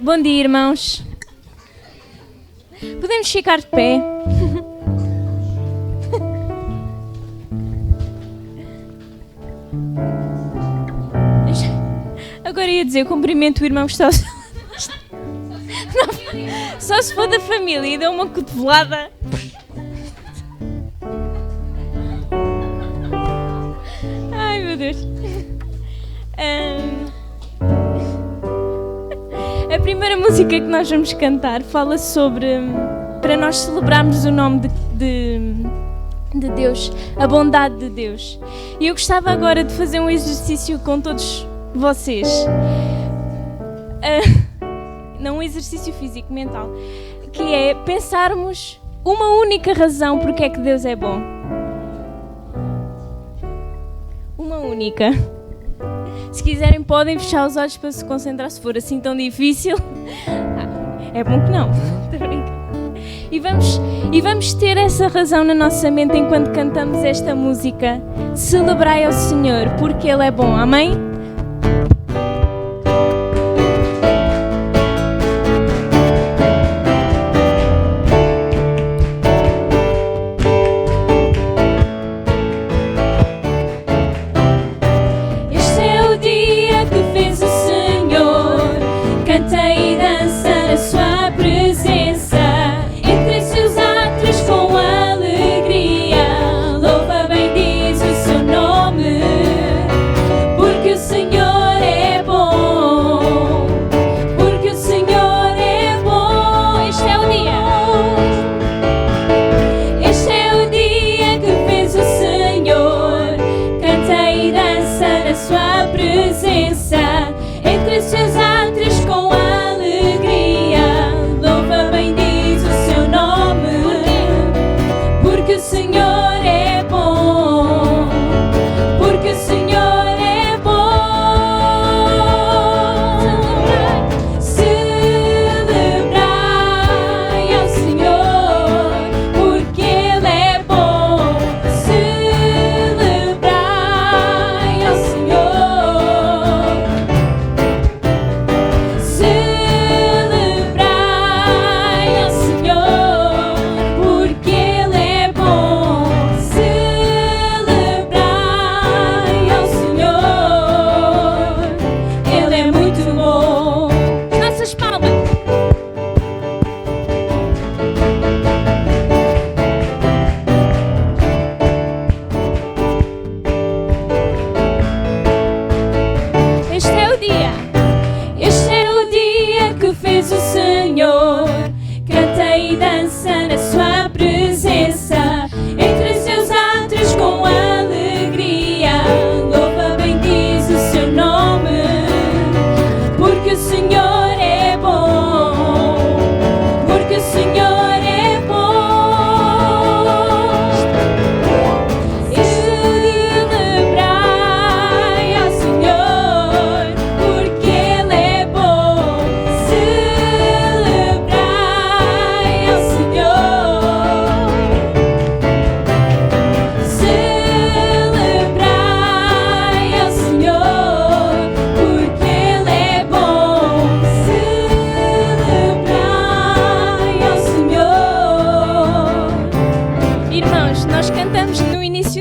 Bom dia, irmãos. Podemos ficar de pé? Agora ia dizer, cumprimento o irmão que está ao seu lado. Só se for da família e deu uma cotovelada. Ai, meu Deus. A primeira música que nós vamos cantar fala sobre, para nós celebrarmos o nome de Deus, a bondade de Deus. E eu gostava agora de fazer um exercício com todos vocês. Não um exercício físico, mental, que é pensarmos uma única razão porque é que Deus é bom. Uma única. Se quiserem podem fechar os olhos para se concentrar, se for assim tão difícil. É bom que não. Estou a brincar. E vamos ter essa razão na nossa mente enquanto cantamos esta música. Celebrai ao Senhor porque Ele é bom. Amém?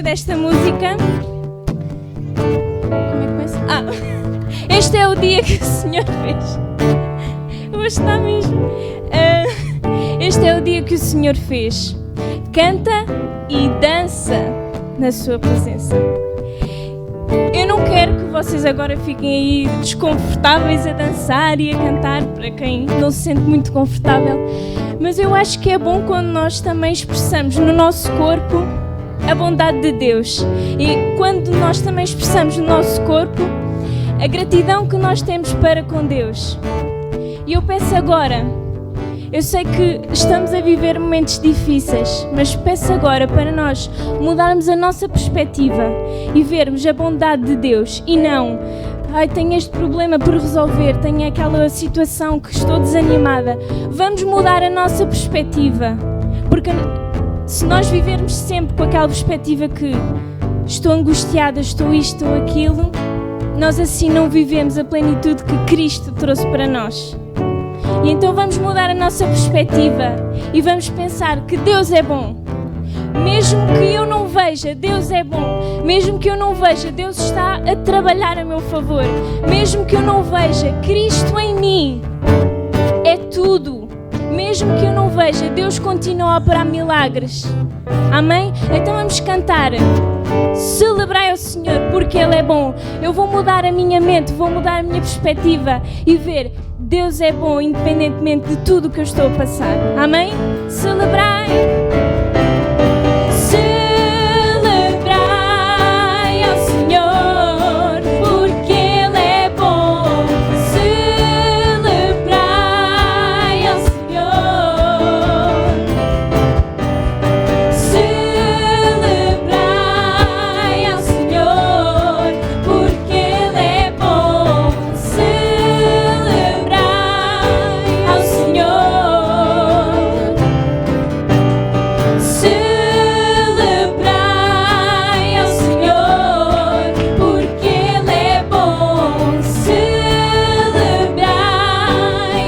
Desta música. Como é que começa? Este é o dia que o Senhor fez. Hoje está mesmo. Este é o dia que o Senhor fez. Canta e dança na sua presença. Eu não quero que vocês agora fiquem aí desconfortáveis a dançar e a cantar, para quem não se sente muito confortável, mas eu acho que é bom quando nós também expressamos no nosso corpo a bondade de Deus. E quando nós também expressamos no nosso corpo a gratidão que nós temos para com Deus. E eu peço agora, eu sei que estamos a viver momentos difíceis, mas peço agora para nós mudarmos a nossa perspectiva e vermos a bondade de Deus e não, tenho este problema por resolver, tenho aquela situação que estou desanimada. Vamos mudar a nossa perspectiva, porque se nós vivermos sempre com aquela perspectiva que estou angustiada, estou isto ou aquilo, nós assim não vivemos a plenitude que Cristo trouxe para nós. E então vamos mudar a nossa perspectiva e vamos pensar que Deus é bom. Mesmo que eu não veja, Deus é bom. Mesmo que eu não veja, Deus está a trabalhar a meu favor. Mesmo que eu não veja, Cristo em mim é tudo. Mesmo que eu não veja, Deus continua a operar milagres. Amém? Então vamos cantar. Celebrai ao Senhor porque Ele é bom. Eu vou mudar a minha mente, vou mudar a minha perspectiva e ver Deus é bom independentemente de tudo o que eu estou a passar. Amém? Celebrai. Celebrai ao Senhor porque Ele é bom. Celebrai ao Senhor. Celebrai ao Senhor porque Ele é bom. Celebrai ao Senhor. Celebrai ao Senhor porque Ele é bom. Celebrai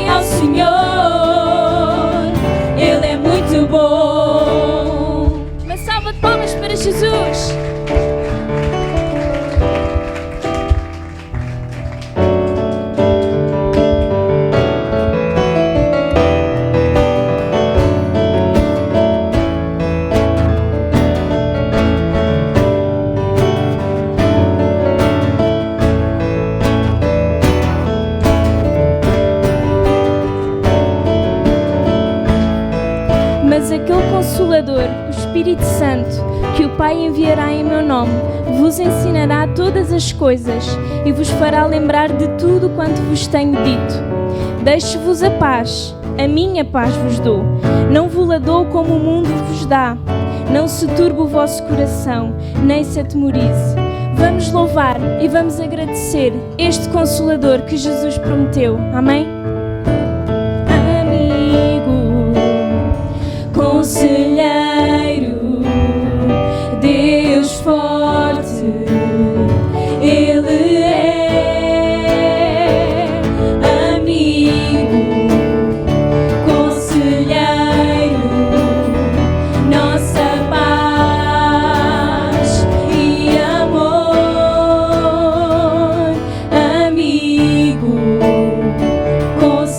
ao Senhor, Ele é muito bom. Uma salva de palmas para Jesus. Mas aquele Consolador, o Espírito Santo, que o Pai enviará em meu nome, vos ensinará todas as coisas e vos fará lembrar de tudo quanto vos tenho dito. Deixo-vos a paz, a minha paz vos dou. Não vos-la dou como o mundo vos dá. Não se turbe o vosso coração, nem se atemorize. Vamos louvar e vamos agradecer este Consolador que Jesus prometeu. Amém? Conselheiro, Deus forte, Ele é amigo. Conselheiro, nossa paz e amor. Amigo, conselheiro.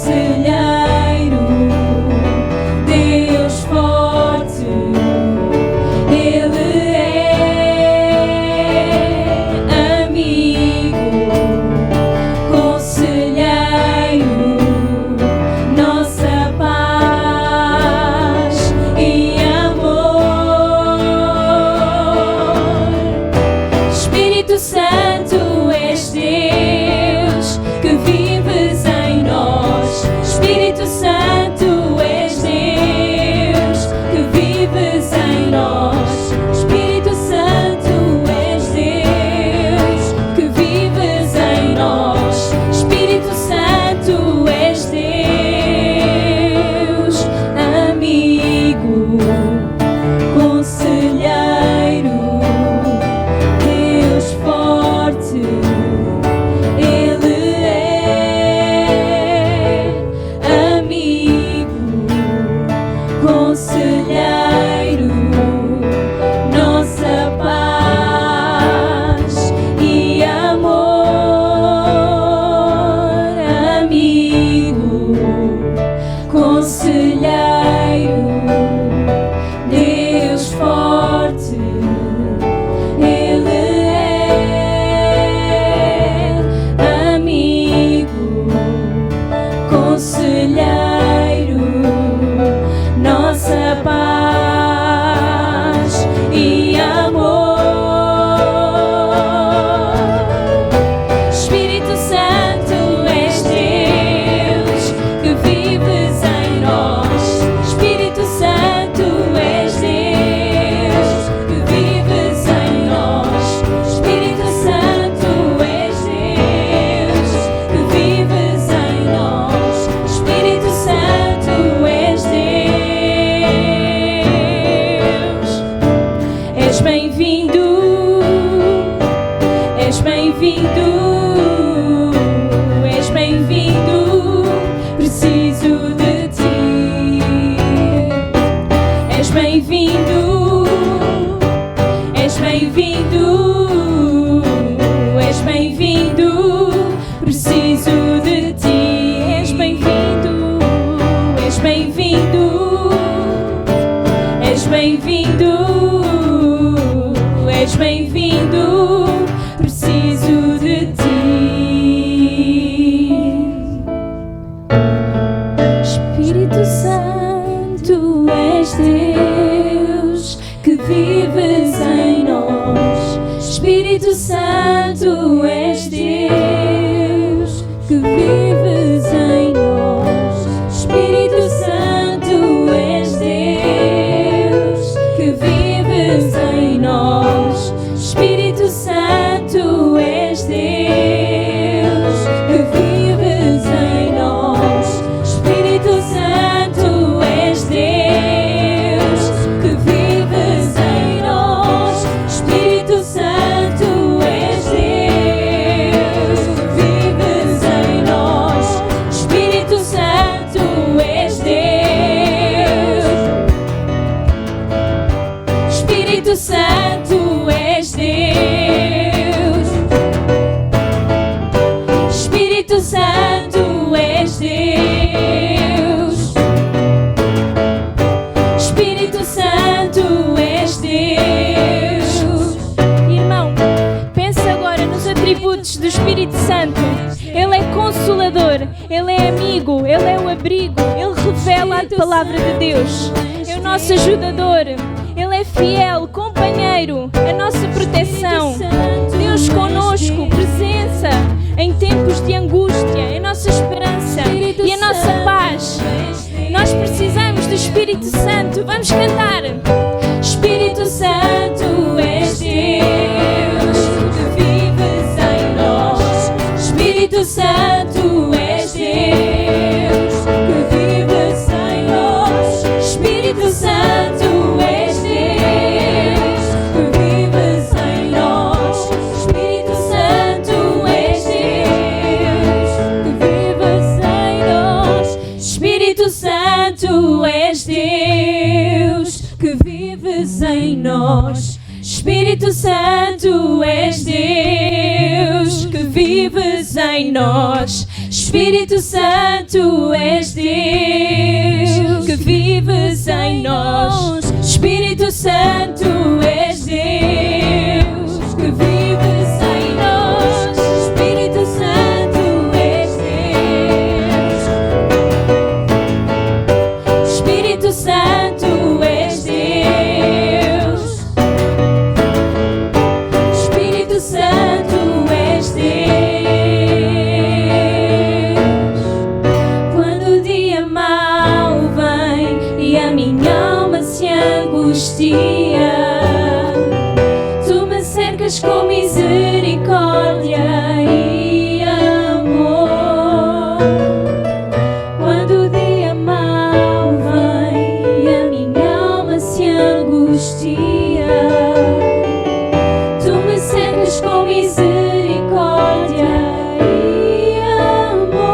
Espírito Santo, és Deus. Espírito Santo, és Deus. Irmão, pensa agora nos atributos do Espírito Santo. Ele é consolador, Ele é amigo, Ele é o abrigo, Ele revela a palavra de Deus, é o nosso ajudador, Ele é fiel, companheiro, a nossa proteção, Deus conosco, presença em tempos de angústia, a nossa esperança e a nossa paz. Nós precisamos do Espírito Santo. Vamos cantar. Espírito Santo, és Deus, que vives em nós. Espírito Santo, és Deus, que vives em nós. Espírito Santo, és Deus, que vives em nós. Espírito Santo, és Deus, que vives em nós. Espírito Santo, és Deus, que vives em nós. Espírito Santo, és Deus, que vives em nós. Espírito Santo, és Deus, que vives em nós. Espírito Santo, és Deus, que vives em nós. Espírito Santo, és Deus. Espírito Santo, és Deus. Espírito Santo, és Deus. Quando o dia mau vem e a minha alma se angustia, tu me cercas com misericórdia e amor. Quando o dia mau vem e a minha alma se angustia, tu me cercas com misericórdia e amor.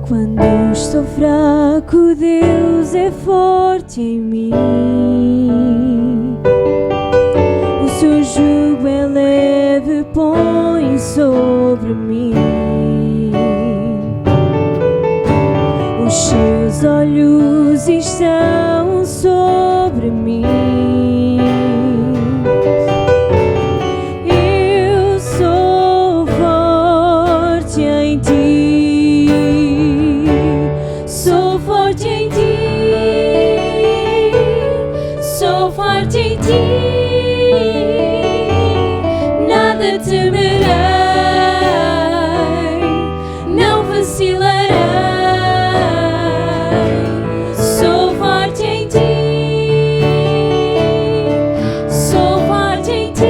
Quando estou fraco, Deus é forte em mim. O seu jugo é leve, põe sobre mim. Os seus olhos estão sobre mim. Eu sou forte em ti. Sou forte em ti. Sou forte em ti. Nada temerei, não vacilarei. Sou forte em ti. Sou forte em ti.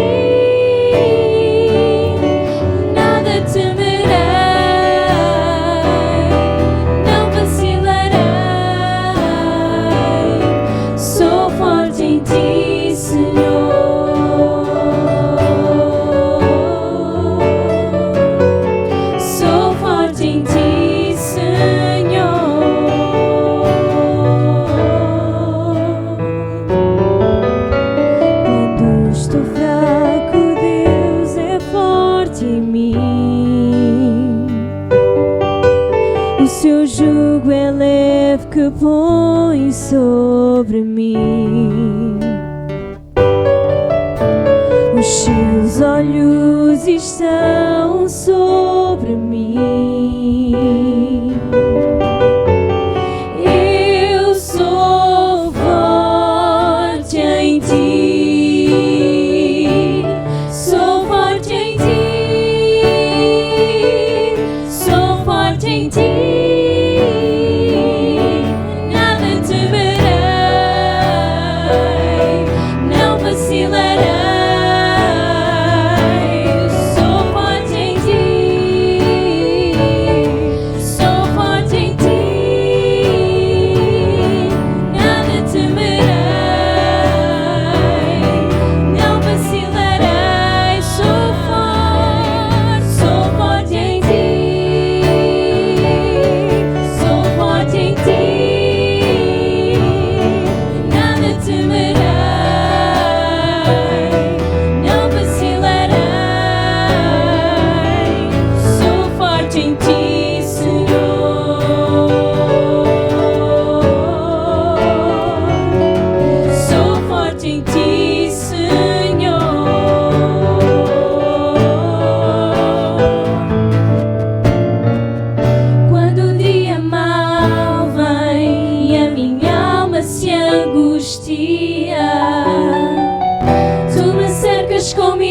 Nada temerei, não vacilarei. Sou forte em ti, Senhor. Sou forte em ti, Senhor. Quando estou fraco, Deus é forte em mim. O seu jugo é leve, que põe sobre mim. Os seus olhos estão sobre mim. Eu sou forte em ti. Sou forte em ti. Sou forte em ti. Nada temerei, não vacilarei. Sou forte em ti.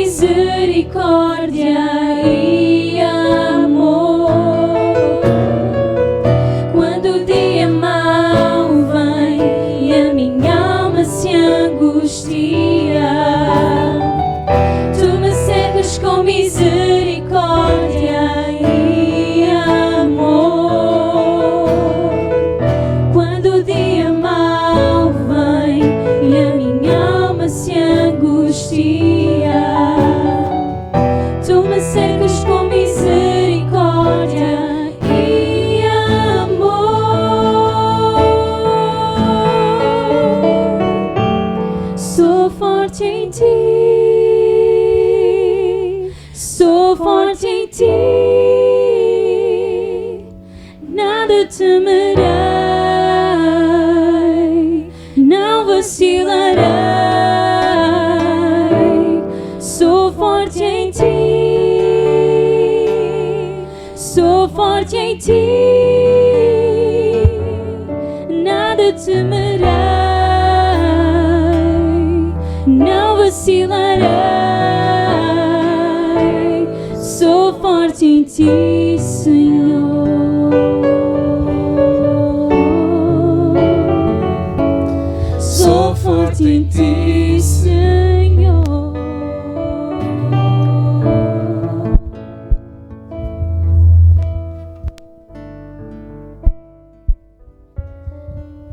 misericórdia e amor. Quando o dia mau vem e a minha alma se angustia, tu me cercas com misericórdia e amor. Quando o dia mau vem e a minha alma se angustia, tu me cercas com misericórdia e amor. Sou forte em ti, sou forte em ti, nada temerei, não vacilarei. Sou forte em ti, sou forte em ti, nada temerei, não vacilarei. Sou forte em ti, Senhor. Sou forte em ti, Senhor.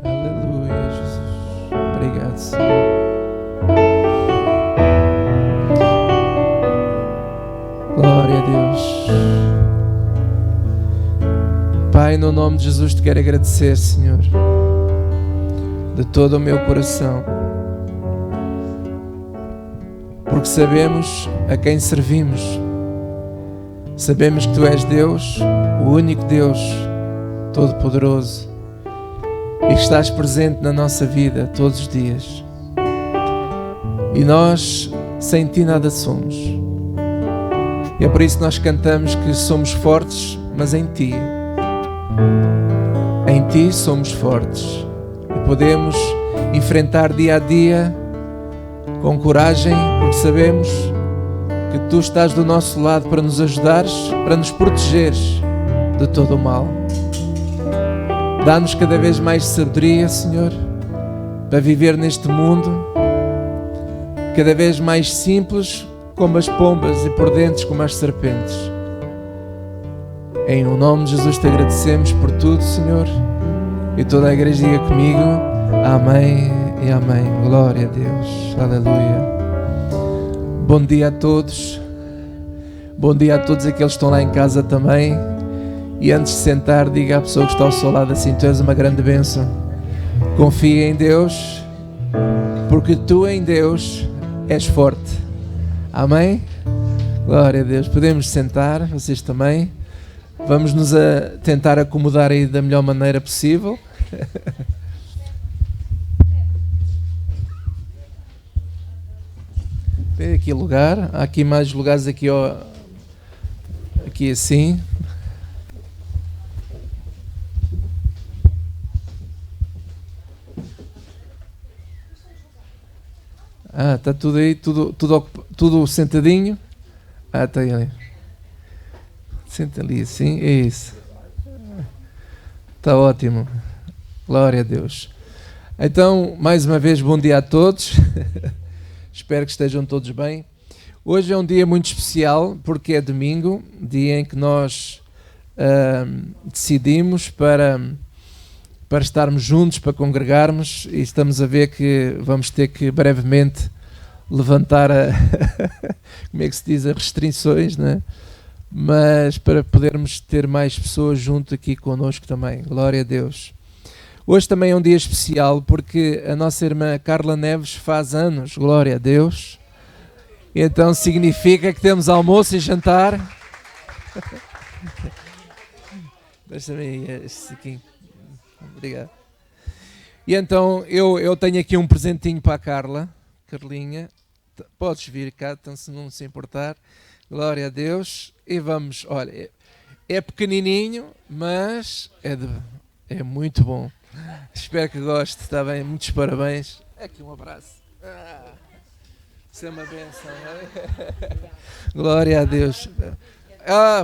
Aleluia, Jesus. Obrigado, Senhor. Glória a Deus. Pai, no nome de Jesus te quero agradecer, Senhor, de todo o meu coração, porque sabemos a quem servimos. Sabemos que Tu és Deus, o único Deus Todo-Poderoso, e que estás presente na nossa vida todos os dias. E nós, sem Ti, nada somos. E é por isso que nós cantamos que somos fortes, mas em Ti. Em Ti somos fortes. E podemos enfrentar dia a dia com coragem, porque sabemos que Tu estás do nosso lado para nos ajudares, para nos protegeres de todo o mal. Dá-nos cada vez mais sabedoria, Senhor, para viver neste mundo, cada vez mais simples como as pombas e prudentes como as serpentes. Em nome de Jesus te agradecemos por tudo, Senhor, e toda a igreja diga comigo, amém e amém. Glória a Deus, aleluia. Bom dia a todos, bom dia a todos aqueles que estão lá em casa também. E antes de sentar, diga à pessoa que está ao seu lado assim, tu és uma grande bênção. Confia em Deus, porque tu em Deus és forte. Amém? Glória a Deus. Podemos sentar, vocês também. Vamos nos tentar acomodar aí da melhor maneira possível. Tem aqui lugar. Há aqui mais lugares aqui, ó, aqui assim. Ah, está tudo aí, tudo sentadinho. Ah, está aí. Senta ali assim, é isso. Está ótimo. Glória a Deus. Então, mais uma vez, bom dia a todos. Espero que estejam todos bem. Hoje é um dia muito especial, porque é domingo, dia em que nós decidimos para estarmos juntos, para congregarmos, e estamos a ver que vamos ter que brevemente levantar como é que se diz, as restrições, né? Mas para podermos ter mais pessoas junto aqui connosco também. Glória a Deus. Hoje também é um dia especial porque a nossa irmã Carla Neves faz anos. Glória a Deus. Então significa que temos almoço e jantar. Deixa-me este aqui. Obrigado. E então eu tenho aqui um presentinho para a Carlinha. Podes vir cá, então, se não se importar. Glória a Deus. E vamos, olha, é pequenininho, mas é muito bom. Espero que goste, está bem? Muitos parabéns. Aqui um abraço. Isso é uma benção, não é? Glória a Deus.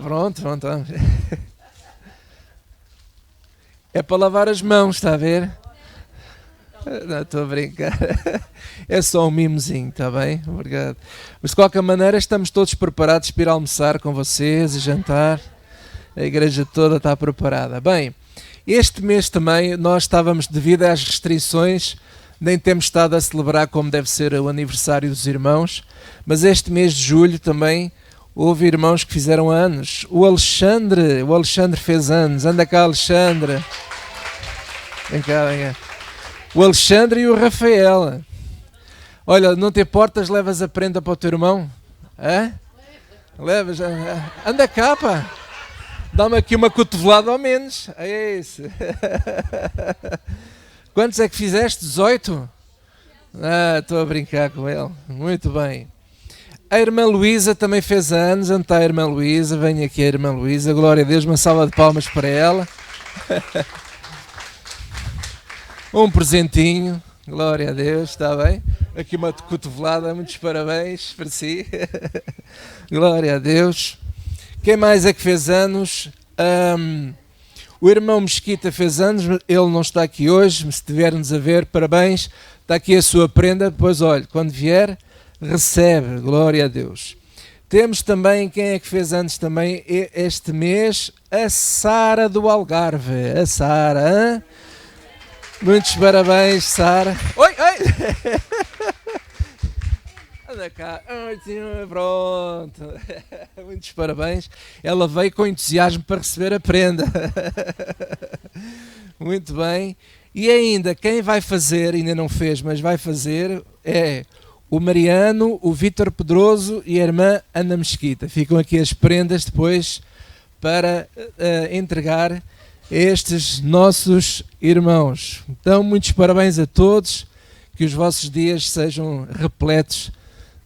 Pronto. É para lavar as mãos, está a ver? Não, estou a brincar. É só um mimozinho, está bem? Obrigado. Mas de qualquer maneira estamos todos preparados para ir almoçar com vocês e jantar. A igreja toda está preparada. Bem, este mês também nós estávamos, devido às restrições, nem temos estado a celebrar como deve ser o aniversário dos irmãos, mas este mês de julho também houve irmãos que fizeram anos. O Alexandre fez anos. Anda cá, Alexandre. Vem cá. O Alexandre e o Rafael. Olha, não te importas, levas a prenda para o teu irmão? Hã? Levas? Anda cá, pá. Dá-me aqui uma cotovelada ao menos. É isso. Quantos é que fizeste? 18? Estou a brincar com ele. Muito bem. A irmã Luísa também fez anos. Onde está a irmã Luísa? Vem aqui a irmã Luísa. Glória a Deus, uma salva de palmas para ela. Um presentinho. Glória a Deus, está bem? Aqui uma cotovelada. Muitos parabéns para si. Glória a Deus. Quem mais é que fez anos? O irmão Mesquita fez anos, ele não está aqui hoje, mas se estiver-nos a ver, parabéns, está aqui a sua prenda, depois olha, quando vier, recebe, glória a Deus. Temos também, quem é que fez anos também este mês? A Sara do Algarve, a Sara, hein? Muitos parabéns, Sara. Oi! Anda cá, pronto, muitos parabéns, ela veio com entusiasmo para receber a prenda, muito bem, e ainda quem vai fazer, ainda não fez, mas vai fazer, é o Mariano, o Vítor Pedroso e a irmã Ana Mesquita, ficam aqui as prendas depois para entregar a estes nossos irmãos, então muitos parabéns a todos, que os vossos dias sejam repletos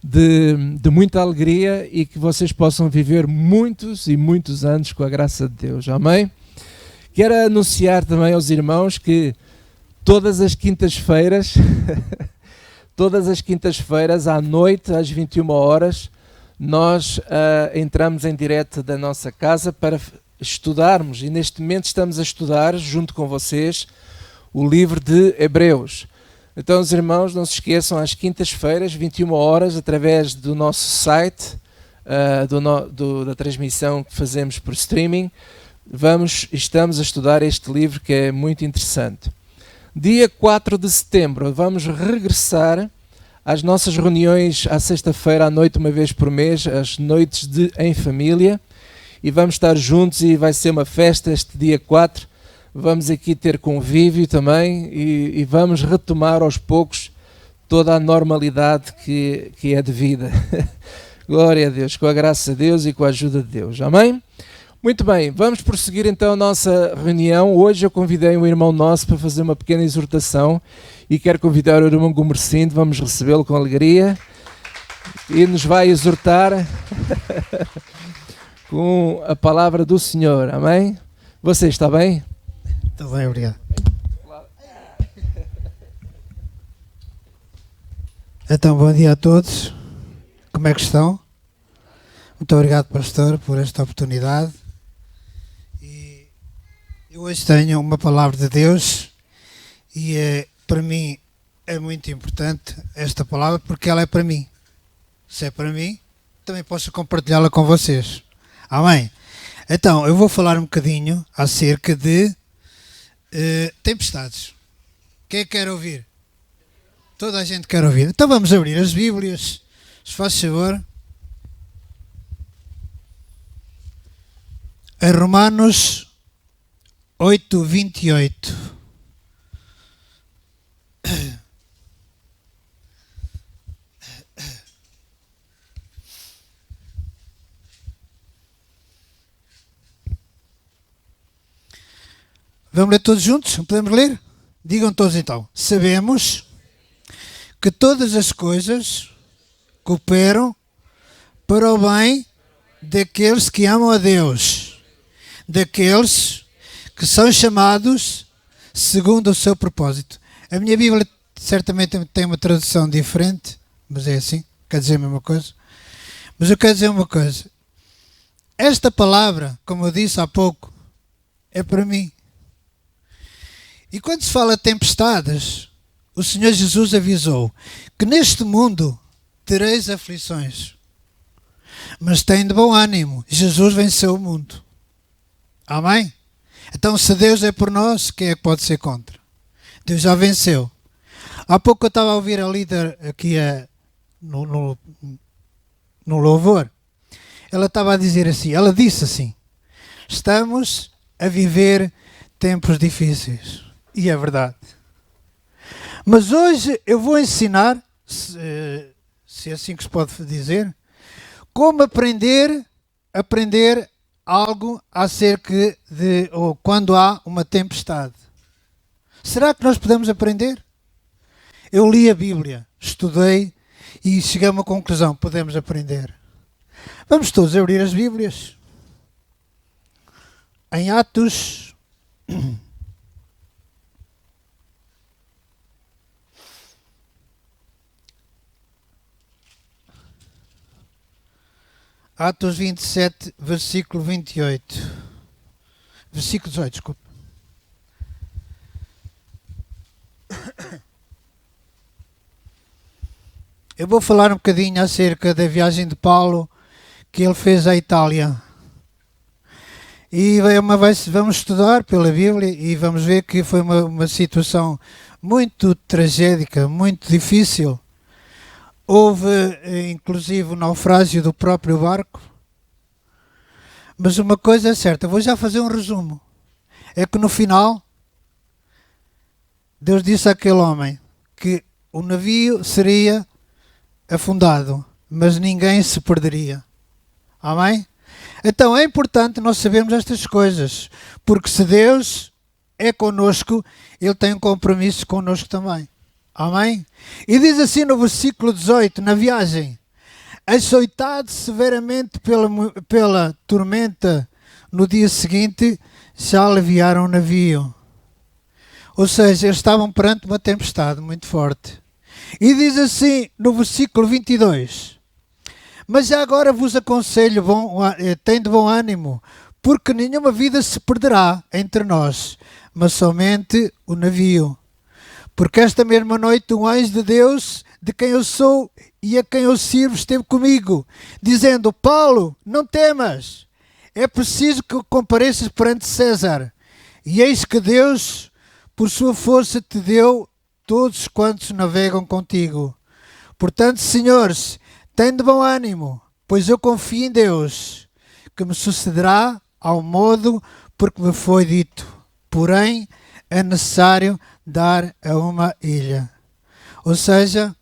de muita alegria e que vocês possam viver muitos e muitos anos com a graça de Deus, amém? Quero anunciar também aos irmãos que todas as quintas-feiras à noite, às 21 horas, nós entramos em direto da nossa casa para estudarmos, e neste momento estamos a estudar, junto com vocês, o livro de Hebreus. Então, os irmãos, não se esqueçam, às quintas-feiras, 21 horas, através do nosso site, da transmissão que fazemos por streaming, estamos a estudar este livro que é muito interessante. Dia 4 de setembro, vamos regressar às nossas reuniões à sexta-feira à noite, uma vez por mês, as noites em família, e vamos estar juntos e vai ser uma festa este dia 4. Vamos aqui ter convívio também e vamos retomar aos poucos toda a normalidade que é devida. Glória a Deus, com a graça de Deus e com a ajuda de Deus. Amém? Muito bem, vamos prosseguir então a nossa reunião. Hoje eu convidei um irmão nosso para fazer uma pequena exortação e quero convidar o irmão Gomercindo, vamos recebê-lo com alegria e nos vai exortar com a palavra do Senhor. Amém? Você está bem? Está bem, obrigado. Então, bom dia a todos. Como é que estão? Muito obrigado, pastor, por esta oportunidade. E eu hoje tenho uma palavra de Deus e para mim é muito importante esta palavra porque ela é para mim. Se é para mim, também posso compartilhá-la com vocês. Amém? Então, eu vou falar um bocadinho acerca de tempestades. Quem quer ouvir? Toda a gente quer ouvir. Então vamos abrir as Bíblias, se faz favor. Em Romanos 8:28. Vamos ler todos juntos? Podemos ler? Digam todos então. Sabemos que todas as coisas cooperam para o bem daqueles que amam a Deus, daqueles que são chamados segundo o seu propósito. A minha Bíblia certamente tem uma tradução diferente, mas é assim. quer dizer a mesma coisa. Mas eu quero dizer uma coisa. Esta palavra, como eu disse há pouco, é para mim. E quando se fala de tempestades, o Senhor Jesus avisou que neste mundo tereis aflições. Mas tem de bom ânimo. Jesus venceu o mundo. Amém? Então, se Deus é por nós, quem é que pode ser contra? Deus já venceu. Há pouco eu estava a ouvir a líder aqui no louvor. Ela estava a dizer assim, ela disse assim, estamos a viver tempos difíceis. E é verdade. Mas hoje eu vou ensinar, se é assim que se pode dizer, como aprender algo acerca de ou quando há uma tempestade. Será que nós podemos aprender? Eu li a Bíblia, estudei e cheguei a uma conclusão, podemos aprender. Vamos todos abrir as Bíblias. Em Atos, Atos 27, versículo 28. Versículo 18, desculpa. Eu vou falar um bocadinho acerca da viagem de Paulo que ele fez à Itália. E vamos estudar pela Bíblia e vamos ver que foi uma situação muito tragédica, muito difícil. Houve, inclusive, o naufrágio do próprio barco. Mas uma coisa é certa, vou já fazer um resumo. É que no final, Deus disse àquele homem que o navio seria afundado, mas ninguém se perderia. Amém? Então é importante nós sabermos estas coisas, porque se Deus é connosco, Ele tem um compromisso connosco também. Amém? E diz assim no versículo 18, na viagem, açoitado severamente pela tormenta, no dia seguinte já aliviaram o navio. Ou seja, eles estavam perante uma tempestade muito forte. E diz assim no versículo 22, mas já agora vos aconselho, tende bom ânimo, porque nenhuma vida se perderá entre nós, mas somente o navio. Porque esta mesma noite um anjo de Deus, de quem eu sou e a quem eu sirvo, esteve comigo, dizendo, Paulo, não temas, é preciso que compareças perante César. E eis que Deus, por sua força, te deu todos quantos navegam contigo. Portanto, senhores, tende bom ânimo, pois eu confio em Deus, que me sucederá ao modo porque me foi dito. Porém, é necessário dar a uma ilha. Ou seja,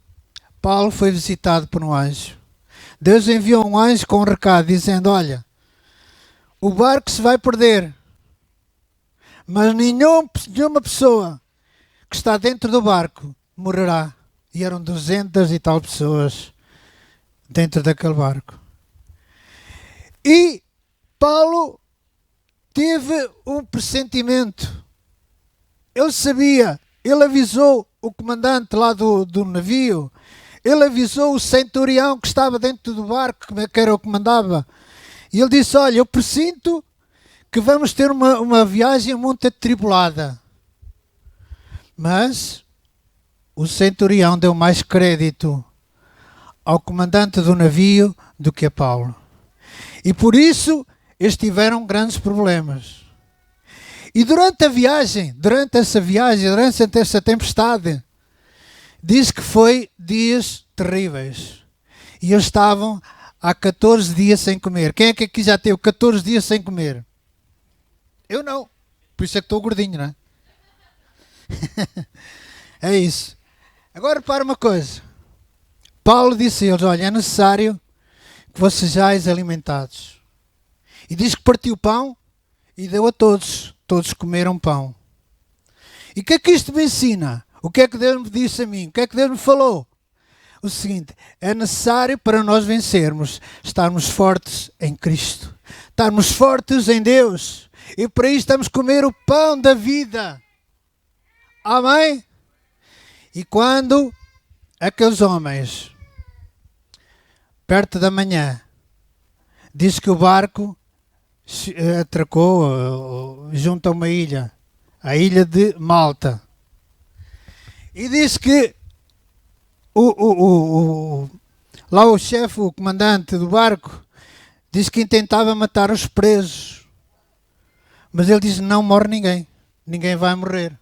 Paulo foi visitado por um anjo. Deus enviou um anjo com um recado dizendo, olha, o barco se vai perder, mas nenhuma pessoa que está dentro do barco morrerá. E eram 200 e tal pessoas dentro daquele barco. E Paulo teve um pressentimento. Ele sabia, ele avisou o comandante lá do navio, ele avisou o centurião que estava dentro do barco, que era o que mandava. E ele disse, olha, eu presinto que vamos ter uma viagem muito atribulada. Mas o centurião deu mais crédito ao comandante do navio do que a Paulo. E por isso eles tiveram grandes problemas. E durante essa tempestade, diz que foi dias terríveis. E eles estavam há 14 dias sem comer. Quem é que aqui já teve 14 dias sem comer? Eu não. Por isso é que estou gordinho, não é? É isso. Agora repara uma coisa. Paulo disse a eles, olha, é necessário que vocês sejais alimentados. E diz que partiu pão e deu a todos. Todos comeram pão. E o que é que isto me ensina? O que é que Deus me disse a mim? O que é que Deus me falou? O seguinte, é necessário para nós vencermos, estarmos fortes em Cristo. Estarmos fortes em Deus. E para isso estamos a comer o pão da vida. Amém? E quando aqueles homens perto da manhã, diz que o barco atracou junto a uma ilha, a ilha de Malta. E diz que lá o chefe, o comandante do barco, diz que intentava matar os presos. Mas ele diz: não morre ninguém. Ninguém vai morrer.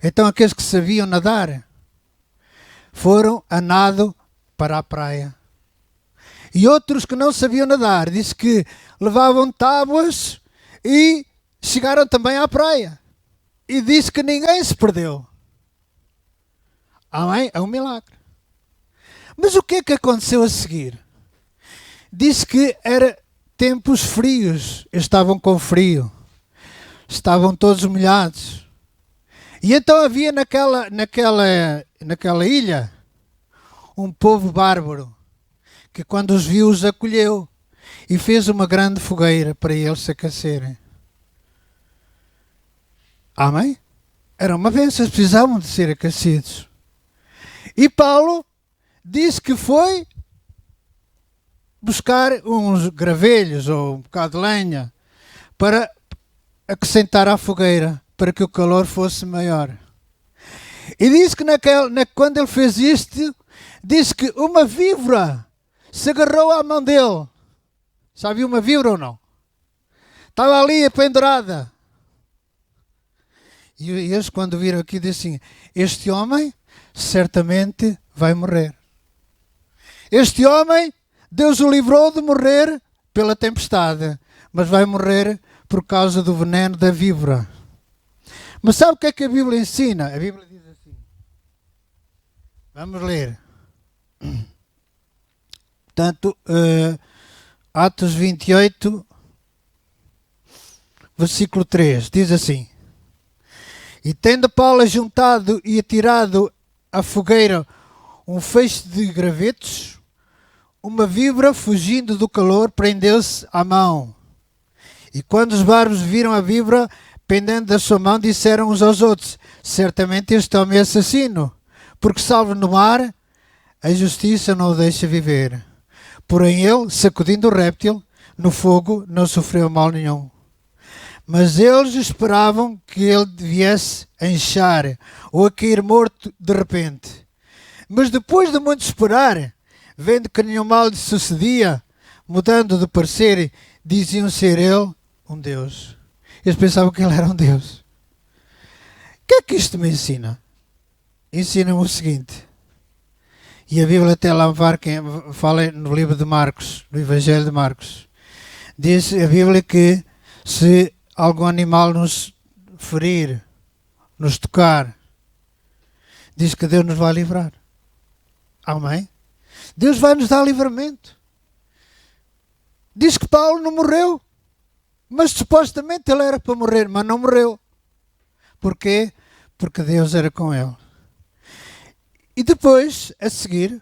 Então aqueles que sabiam nadar foram a nado para a praia. E outros que não sabiam nadar, diz que levavam tábuas e chegaram também à praia. E diz que ninguém se perdeu. Amém? É um milagre. Mas o que é que aconteceu a seguir? Diz que era tempos frios. Eles estavam com frio. Estavam todos molhados. E então havia naquela ilha um povo bárbaro que, quando os viu, os acolheu e fez uma grande fogueira para eles se aquecerem. Amém? Era uma bênção, eles precisavam de ser aquecidos. E Paulo disse que foi buscar uns gravelhos ou um bocado de lenha para acrescentar à fogueira, para que o calor fosse maior. E disse que quando ele fez isto, disse que uma víbora se agarrou à mão dele. Sabia uma víbora ou não? Estava ali pendurada. E eles, quando viram aqui, disseram assim: este homem certamente vai morrer. Este homem, Deus o livrou de morrer pela tempestade, mas vai morrer por causa do veneno da víbora. Mas sabe o que é que a Bíblia ensina? A Bíblia diz assim. Vamos ler. Portanto, Atos 28, versículo 3, diz assim: e tendo Paulo ajuntado e atirado à fogueira um feixe de gravetos, uma víbora, fugindo do calor, prendeu-se à mão. E quando os bárbaros viram a víbora pendendo da sua mão, disseram uns aos outros: certamente este homem é assassino, porque salvo no mar, a justiça não o deixa viver. Porém ele, sacudindo o réptil, no fogo não sofreu mal nenhum. Mas eles esperavam que ele viesse a inchar ou a cair morto de repente. Mas depois de muito esperar, vendo que nenhum mal lhe sucedia, mudando de parecer, diziam ser ele um Deus. Eles pensavam que ele era um Deus. O que é que isto me ensina? Ensina-me o seguinte. E a Bíblia até lá fala no livro de Marcos, no Evangelho de Marcos. Diz a Bíblia que se algum animal nos ferir, nos tocar, diz que Deus nos vai livrar. Amém? Deus vai nos dar livramento. Diz que Paulo não morreu, mas supostamente ele era para morrer, mas não morreu. Porquê? Porque Deus era com ele. E depois, a seguir,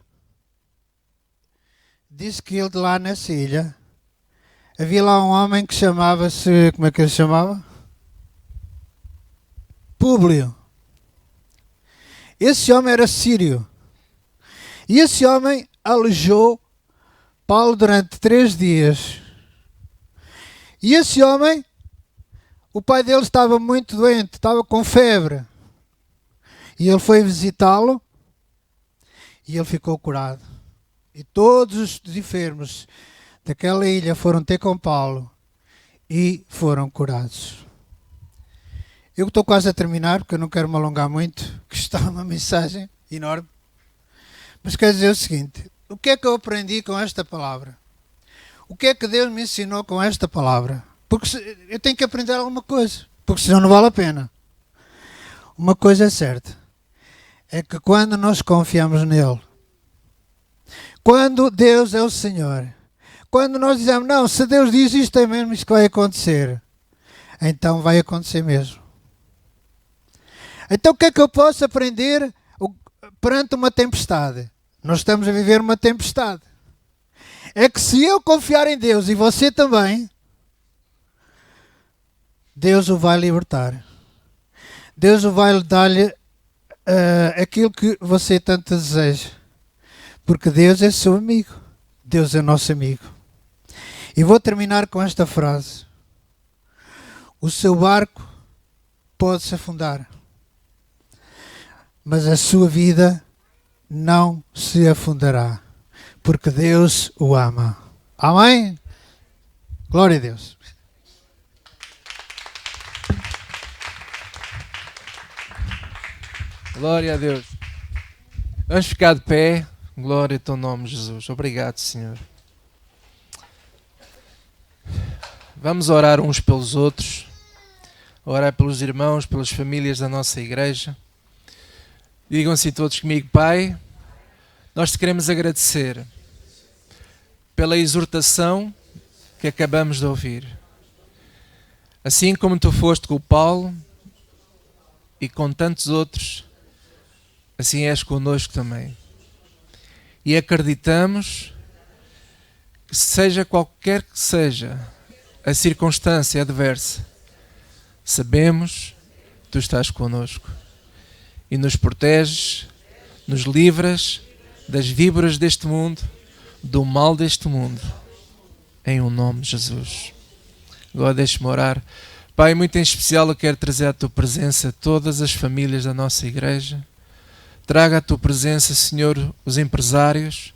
diz que ele de lá nessa ilha, havia lá um homem que chamava-se, como é que ele se chamava? Públio. Esse homem era sírio. E esse homem alojou Paulo durante 3 dias. E esse homem, o pai dele estava muito doente, estava com febre. E ele foi visitá-lo e ele ficou curado. E todos os enfermos daquela ilha foram ter com Paulo e foram curados. Eu estou quase a terminar, porque eu não quero me alongar muito, que está uma mensagem enorme. Mas quero dizer o seguinte: o que é que eu aprendi com esta palavra? O que é que Deus me ensinou com esta palavra? Porque eu tenho que aprender alguma coisa, porque senão não vale a pena. Uma coisa é certa, é que quando nós confiamos nele, quando Deus é o Senhor, quando nós dizemos: não, se Deus diz isto, é mesmo isto que vai acontecer, então vai acontecer mesmo. Então o que é que eu posso aprender perante uma tempestade? Nós estamos a viver uma tempestade. É que se eu confiar em Deus e você também, Deus o vai libertar. Deus o vai dar-lhe aquilo que você tanto deseja. Porque Deus é seu amigo. Deus é nosso amigo. E vou terminar com esta frase. O seu barco pode se afundar, mas a sua vida não se afundará, porque Deus o ama. Amém? Glória a Deus. Glória a Deus. Vamos ficar de pé. Glória ao teu nome, Jesus. Obrigado, Senhor. Vamos orar uns pelos outros. Orar pelos irmãos, pelas famílias da nossa igreja. Digam-se todos comigo: Pai, nós te queremos agradecer pela exortação que acabamos de ouvir. Assim como tu foste com o Paulo e com tantos outros, assim és connosco também. E acreditamos que seja qualquer que seja a circunstância adversa, sabemos que tu estás connosco e nos proteges, nos livras das víboras deste mundo, do mal deste mundo, em nome de Jesus. Agora deixe-me orar. Pai, muito em especial eu quero trazer à tua presença todas as famílias da nossa igreja. Traga à tua presença, Senhor, os empresários,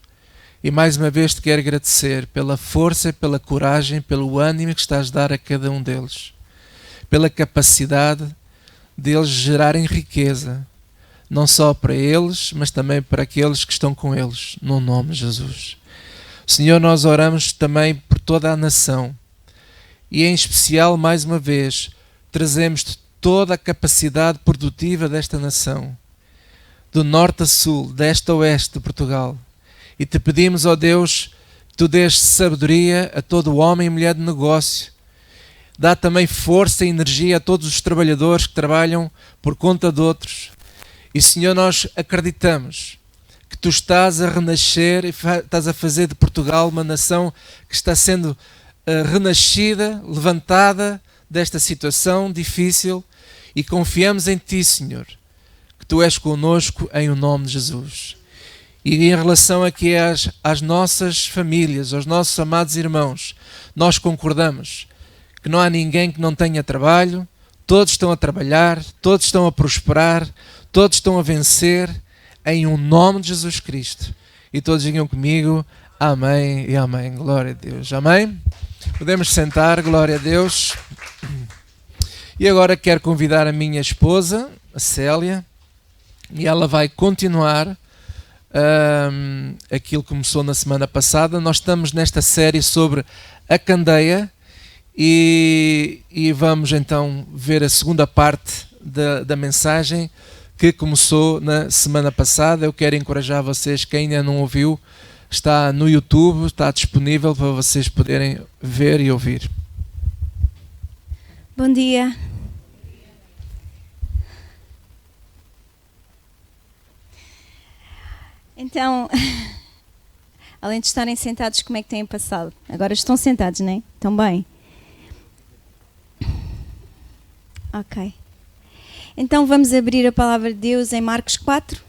e mais uma vez te quero agradecer pela força, pela coragem, pelo ânimo que estás a dar a cada um deles, pela capacidade deles gerarem riqueza, não só para eles, mas também para aqueles que estão com eles, no nome de Jesus. Senhor, nós oramos também por toda a nação, e em especial, mais uma vez, trazemos toda a capacidade produtiva desta nação, do norte a sul, deste a oeste de Portugal. E te pedimos, ó Deus, que tu dês sabedoria a todo homem e mulher de negócio. Dá também força e energia a todos os trabalhadores que trabalham por conta de outros. E, Senhor, nós acreditamos que tu estás a renascer e estás a fazer de Portugal uma nação que está sendo renascida, levantada desta situação difícil, e confiamos em ti, Senhor, que tu és connosco em o nome de Jesus. E em relação aqui às nossas famílias, aos nossos amados irmãos, nós concordamos que não há ninguém que não tenha trabalho, todos estão a trabalhar, todos estão a prosperar, todos estão a vencer em o nome de Jesus Cristo. E todos digam comigo, amém e amém. Glória a Deus. Amém? Podemos sentar, glória a Deus. E agora quero convidar a minha esposa, a Célia, e ela vai continuar aquilo que começou na semana passada. Nós estamos nesta série sobre a candeia e vamos então ver a segunda parte da mensagem que começou na semana passada. Eu quero encorajar vocês, quem ainda não ouviu, está no YouTube, está disponível para vocês poderem ver e ouvir. Bom dia. Então, além de estarem sentados, como é que têm passado? Agora estão sentados, não é? Estão bem? Ok. Então vamos abrir a palavra de Deus em Marcos 4.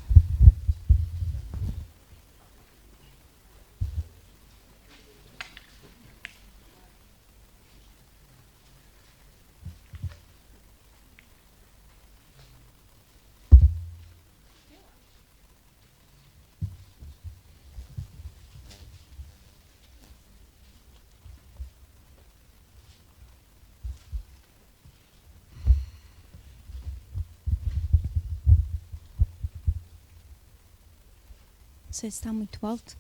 Não sei se está muito alto.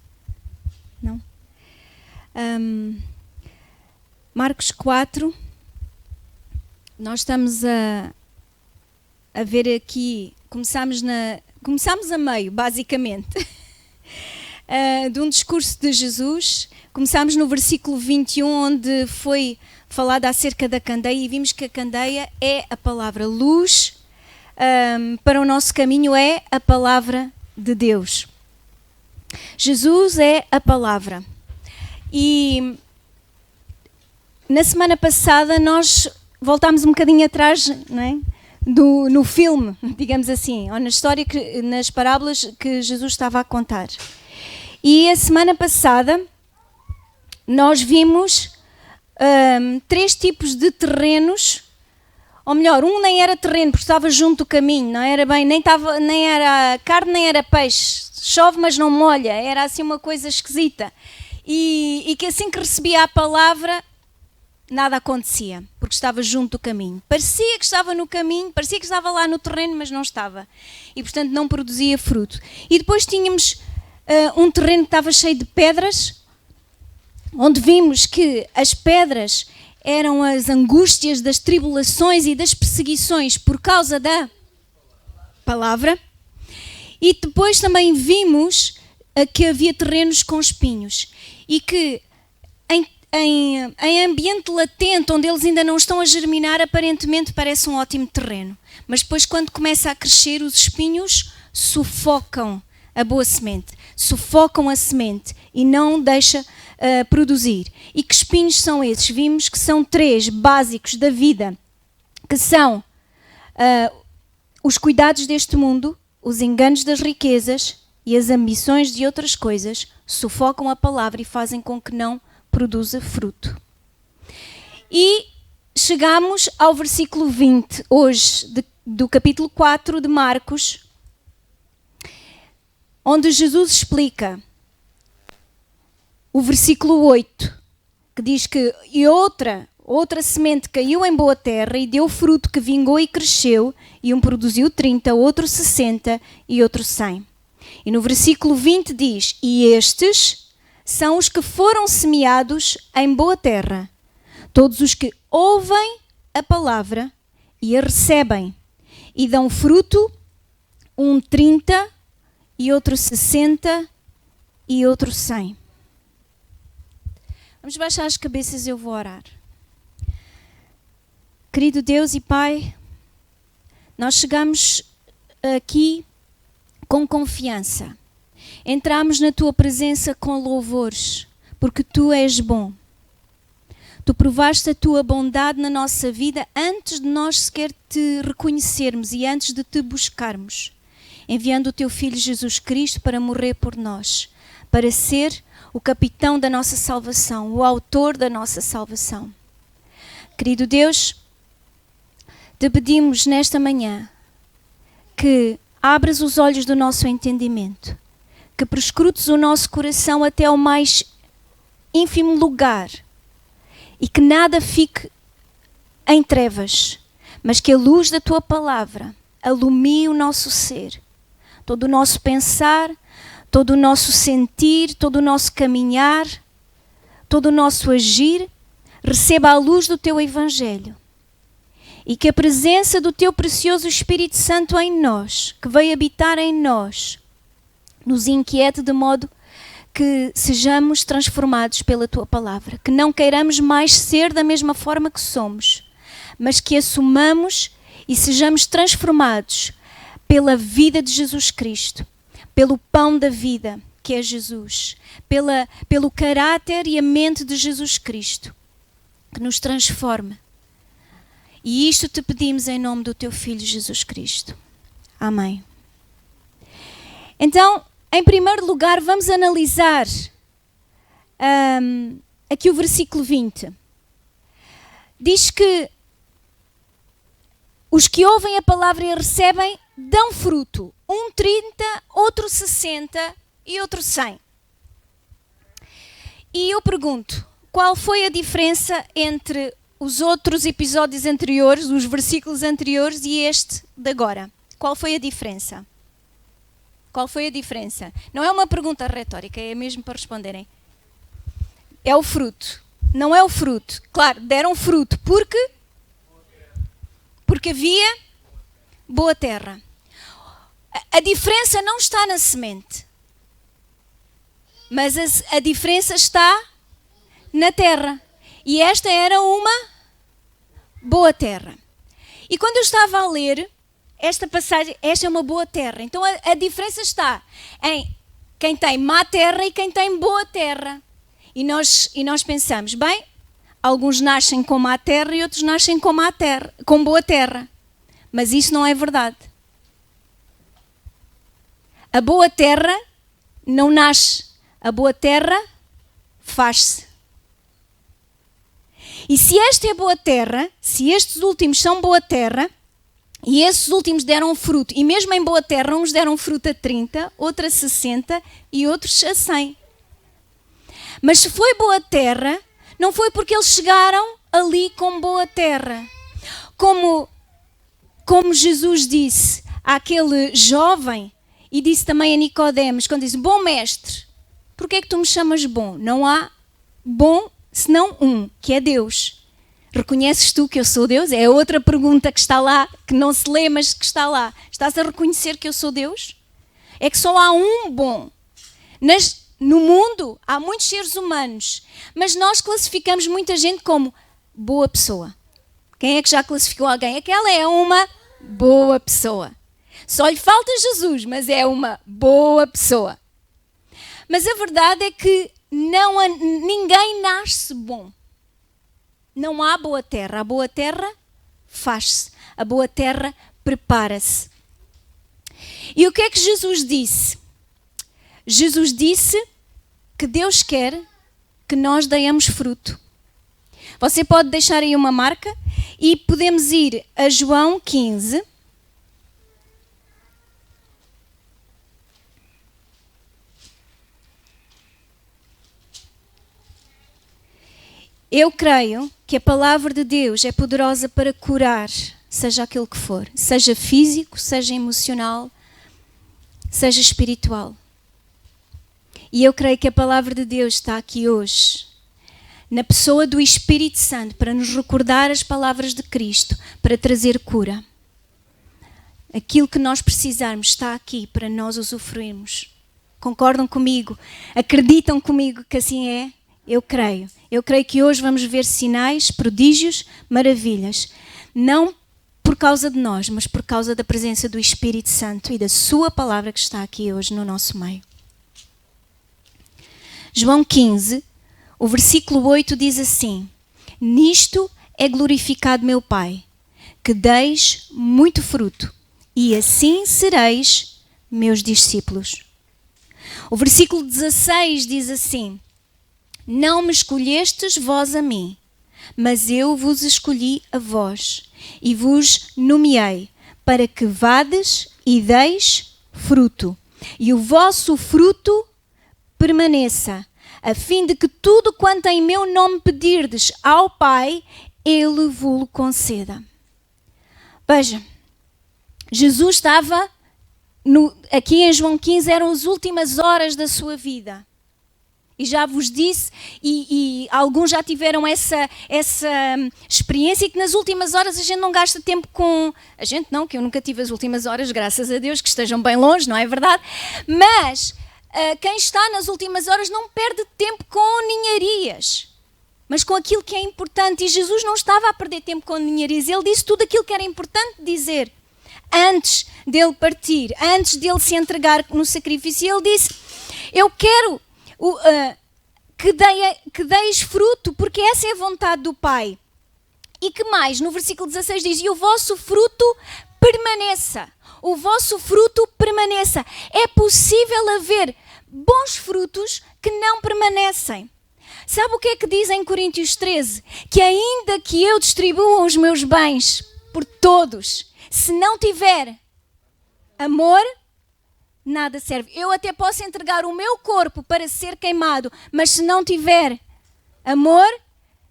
Não? Marcos 4. Nós estamos a ver aqui, começamos a meio, basicamente, de um discurso de Jesus. Começámos no versículo 21, onde foi falado acerca da candeia, e vimos que a candeia é a palavra luz, para o nosso caminho é a palavra de Deus. Jesus é a palavra. E na semana passada nós voltámos um bocadinho atrás, não é? No filme, digamos assim, ou na história, nas parábolas que Jesus estava a contar. E a semana passada nós vimos 3 tipos de terrenos, ou melhor, um nem era terreno porque estava junto do caminho, não era bem, nem era carne nem era peixe, chove mas não molha, era assim uma coisa esquisita. E que assim que recebia a palavra, nada acontecia, porque estava junto do caminho. Parecia que estava no caminho, parecia que estava lá no terreno, mas não estava. E portanto não produzia fruto. E depois tínhamos um terreno que estava cheio de pedras, onde vimos que as pedras eram as angústias das tribulações e das perseguições por causa da palavra. E depois também vimos que havia terrenos com espinhos e que em ambiente latente, onde eles ainda não estão a germinar, aparentemente parece um ótimo terreno. Mas depois, quando começa a crescer, os espinhos sufocam a boa semente, sufocam a semente e não deixa produzir. E que espinhos são esses? Vimos que são 3 básicos da vida, que são os cuidados deste mundo, os enganos das riquezas e as ambições de outras coisas, sufocam a palavra e fazem com que não produza fruto. E chegamos ao versículo 20, hoje, do capítulo 4 de Marcos, onde Jesus explica o versículo 8, que diz que e outra semente caiu em boa terra e deu fruto que vingou e cresceu, e um produziu 30, outro 60 e outro 100. E no versículo 20 diz, e estes são os que foram semeados em boa terra, todos os que ouvem a palavra e a recebem, e dão fruto, um 30 e outro 60 e outro 100. Vamos baixar as cabeças e eu vou orar. Querido Deus e Pai, nós chegamos aqui com confiança. Entramos na Tua presença com louvores, porque Tu és bom. Tu provaste a Tua bondade na nossa vida antes de nós sequer Te reconhecermos e antes de Te buscarmos, enviando o Teu Filho Jesus Cristo para morrer por nós, para ser o capitão da nossa salvação, o autor da nossa salvação. Querido Deus, Te pedimos nesta manhã que abras os olhos do nosso entendimento, que perscrutes o nosso coração até ao mais ínfimo lugar e que nada fique em trevas, mas que a luz da Tua palavra alumie o nosso ser, todo o nosso pensar, todo o nosso sentir, todo o nosso caminhar, todo o nosso agir, receba a luz do Teu Evangelho. E que a presença do Teu precioso Espírito Santo em nós, que veio habitar em nós, nos inquiete de modo que sejamos transformados pela Tua palavra. Que não queiramos mais ser da mesma forma que somos, mas que assumamos e sejamos transformados pela vida de Jesus Cristo, pelo pão da vida, que é Jesus, pelo caráter e a mente de Jesus Cristo, que nos transforma. E isto Te pedimos em nome do Teu Filho Jesus Cristo. Amém. Então, em primeiro lugar, vamos analisar aqui o versículo 20. Diz que os que ouvem a palavra e a recebem dão fruto. Um 30, outro 60 e outro 100. E eu pergunto, qual foi a diferença entre os outros episódios anteriores, os versículos anteriores e este de agora? Qual foi a diferença? Qual foi a diferença? Não é uma pergunta retórica, é mesmo para responderem. É o fruto. Não é o fruto. Claro, deram fruto porque havia boa terra. A diferença não está na semente, mas a diferença está na terra. E esta era uma boa terra. E quando eu estava a ler esta passagem, esta é uma boa terra. Então a diferença está em quem tem má terra e quem tem boa terra. E nós pensamos, bem, alguns nascem com má terra e outros nascem com boa terra. Mas isso não é verdade. A boa terra não nasce. A boa terra faz-se. E se esta é boa terra, se estes últimos são boa terra, e esses últimos deram fruto, e mesmo em boa terra, uns deram fruto a 30, outros a 60 e outros a 100. Mas se foi boa terra, não foi porque eles chegaram ali com boa terra. Como Jesus disse àquele jovem, e disse também a Nicodemos, quando disse, bom mestre, porquê é que tu me chamas bom? Não há bom senão um, que é Deus. Reconheces tu que eu sou Deus? É outra pergunta que está lá, que não se lê, mas que está lá. Estás a reconhecer que eu sou Deus? É que só há um bom. No mundo há muitos seres humanos, mas nós classificamos muita gente como boa pessoa. Quem é que já classificou alguém? Aquela é uma boa pessoa. Só lhe falta Jesus, mas é uma boa pessoa. Mas a verdade é que ninguém nasce bom. Não há boa terra. A boa terra faz-se. A boa terra prepara-se. E o que é que Jesus disse? Jesus disse que Deus quer que nós demos fruto. Você pode deixar aí uma marca e podemos ir a João 15. Eu creio que a palavra de Deus é poderosa para curar, seja aquilo que for, seja físico, seja emocional, seja espiritual. E eu creio que a palavra de Deus está aqui hoje, na pessoa do Espírito Santo, para nos recordar as palavras de Cristo, para trazer cura. Aquilo que nós precisarmos está aqui para nós usufruirmos. Concordam comigo? Acreditam comigo que assim é? Eu creio. Eu creio que hoje vamos ver sinais, prodígios, maravilhas. Não por causa de nós, mas por causa da presença do Espírito Santo e da sua palavra que está aqui hoje no nosso meio. João 15, o versículo 8 diz assim: nisto é glorificado meu Pai, que deis muito fruto, e assim sereis meus discípulos. O versículo 16 diz assim: não me escolhestes vós a mim, mas eu vos escolhi a vós, e vos nomeei, para que vades e deis fruto, e o vosso fruto permaneça, a fim de que tudo quanto em meu nome pedirdes ao Pai, Ele vos conceda. Veja, Jesus estava, aqui em João 15, eram as últimas horas da sua vida. E já vos disse, e alguns já tiveram essa experiência, que nas últimas horas a gente não gasta tempo com... A gente não, que eu nunca tive as últimas horas, graças a Deus, que estejam bem longe, não é verdade? Mas quem está nas últimas horas não perde tempo com ninharias, mas com aquilo que é importante. E Jesus não estava a perder tempo com ninharias. Ele disse tudo aquilo que era importante dizer. Antes dele partir, antes dele se entregar no sacrifício, ele disse, eu quero... que deis fruto, porque essa é a vontade do Pai. E que mais? No versículo 16 diz, e o vosso fruto permaneça. O vosso fruto permaneça. É possível haver bons frutos que não permanecem. Sabe o que é que diz em Coríntios 13? Que ainda que eu distribua os meus bens por todos, se não tiver amor, nada serve. Eu até posso entregar o meu corpo para ser queimado, mas se não tiver amor,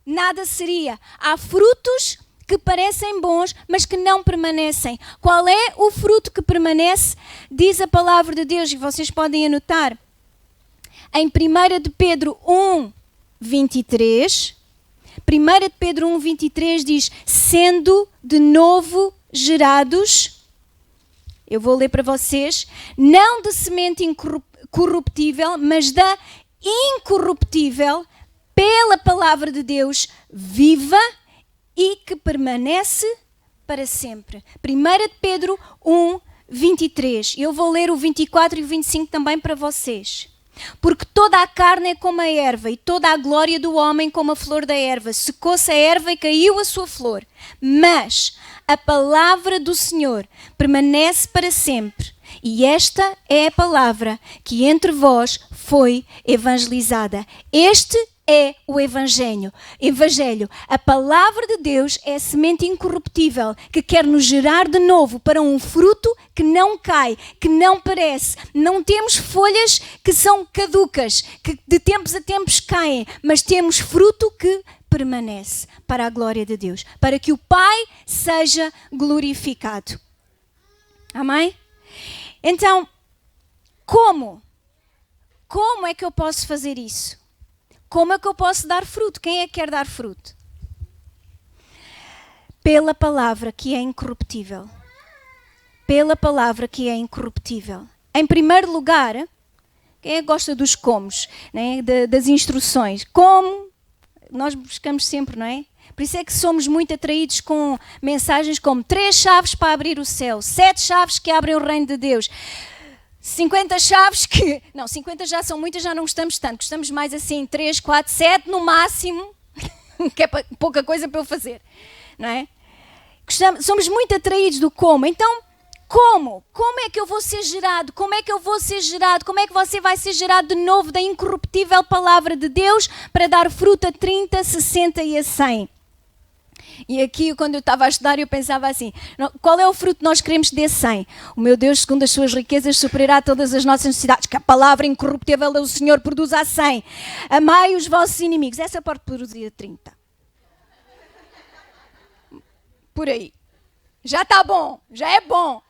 nada seria. Há frutos que parecem bons, mas que não permanecem. Qual é o fruto que permanece? Diz a palavra de Deus, e vocês podem anotar. Em 1 de Pedro 1, 23, 1 de Pedro 1, 23 diz, sendo de novo gerados... Eu vou ler para vocês. Não de semente incorruptível, mas da incorruptível, pela palavra de Deus, viva e que permanece para sempre. 1 de Pedro 1, 23. Eu vou ler o 24 e o 25 também para vocês. Porque toda a carne é como a erva, e toda a glória do homem como a flor da erva. Secou-se a erva e caiu a sua flor. Mas a palavra do Senhor permanece para sempre. E esta é a palavra que entre vós foi evangelizada. Este é o Evangelho. A palavra de Deus é a semente incorruptível que quer nos gerar de novo para um fruto que não cai, que não perece. Não temos folhas que são caducas, que de tempos a tempos caem, mas temos fruto que permanece para a glória de Deus, para que o Pai seja glorificado. Amém? Então, como? Como é que eu posso fazer isso? Como é que eu posso dar fruto? Quem é que quer dar fruto? Pela palavra que é incorruptível. Pela palavra que é incorruptível. Em primeiro lugar, quem é que gosta dos comos, né? Das instruções? Como? Nós buscamos sempre, não é? Por isso é que somos muito atraídos com mensagens como 3 chaves para abrir o céu, 7 chaves que abrem o reino de Deus, 50 chaves que... Não, 50 já são muitas, já não gostamos tanto. Gostamos mais assim, 3, 4, 7 no máximo, que é pouca coisa para eu fazer, não é? Somos muito atraídos do como. Então, como? Como é que eu vou ser gerado? Como é que eu vou ser gerado? Como é que você vai ser gerado de novo da incorruptível palavra de Deus para dar fruto a 30, 60 e a 100? E aqui, quando eu estava a estudar, eu pensava assim, qual é o fruto que nós queremos que dê 100? O meu Deus, segundo as suas riquezas, suprirá todas as nossas necessidades, que a palavra incorruptível do Senhor produz a 100. Amai os vossos inimigos. Essa pode produzir a 30. Por aí. Já está bom, já é bom.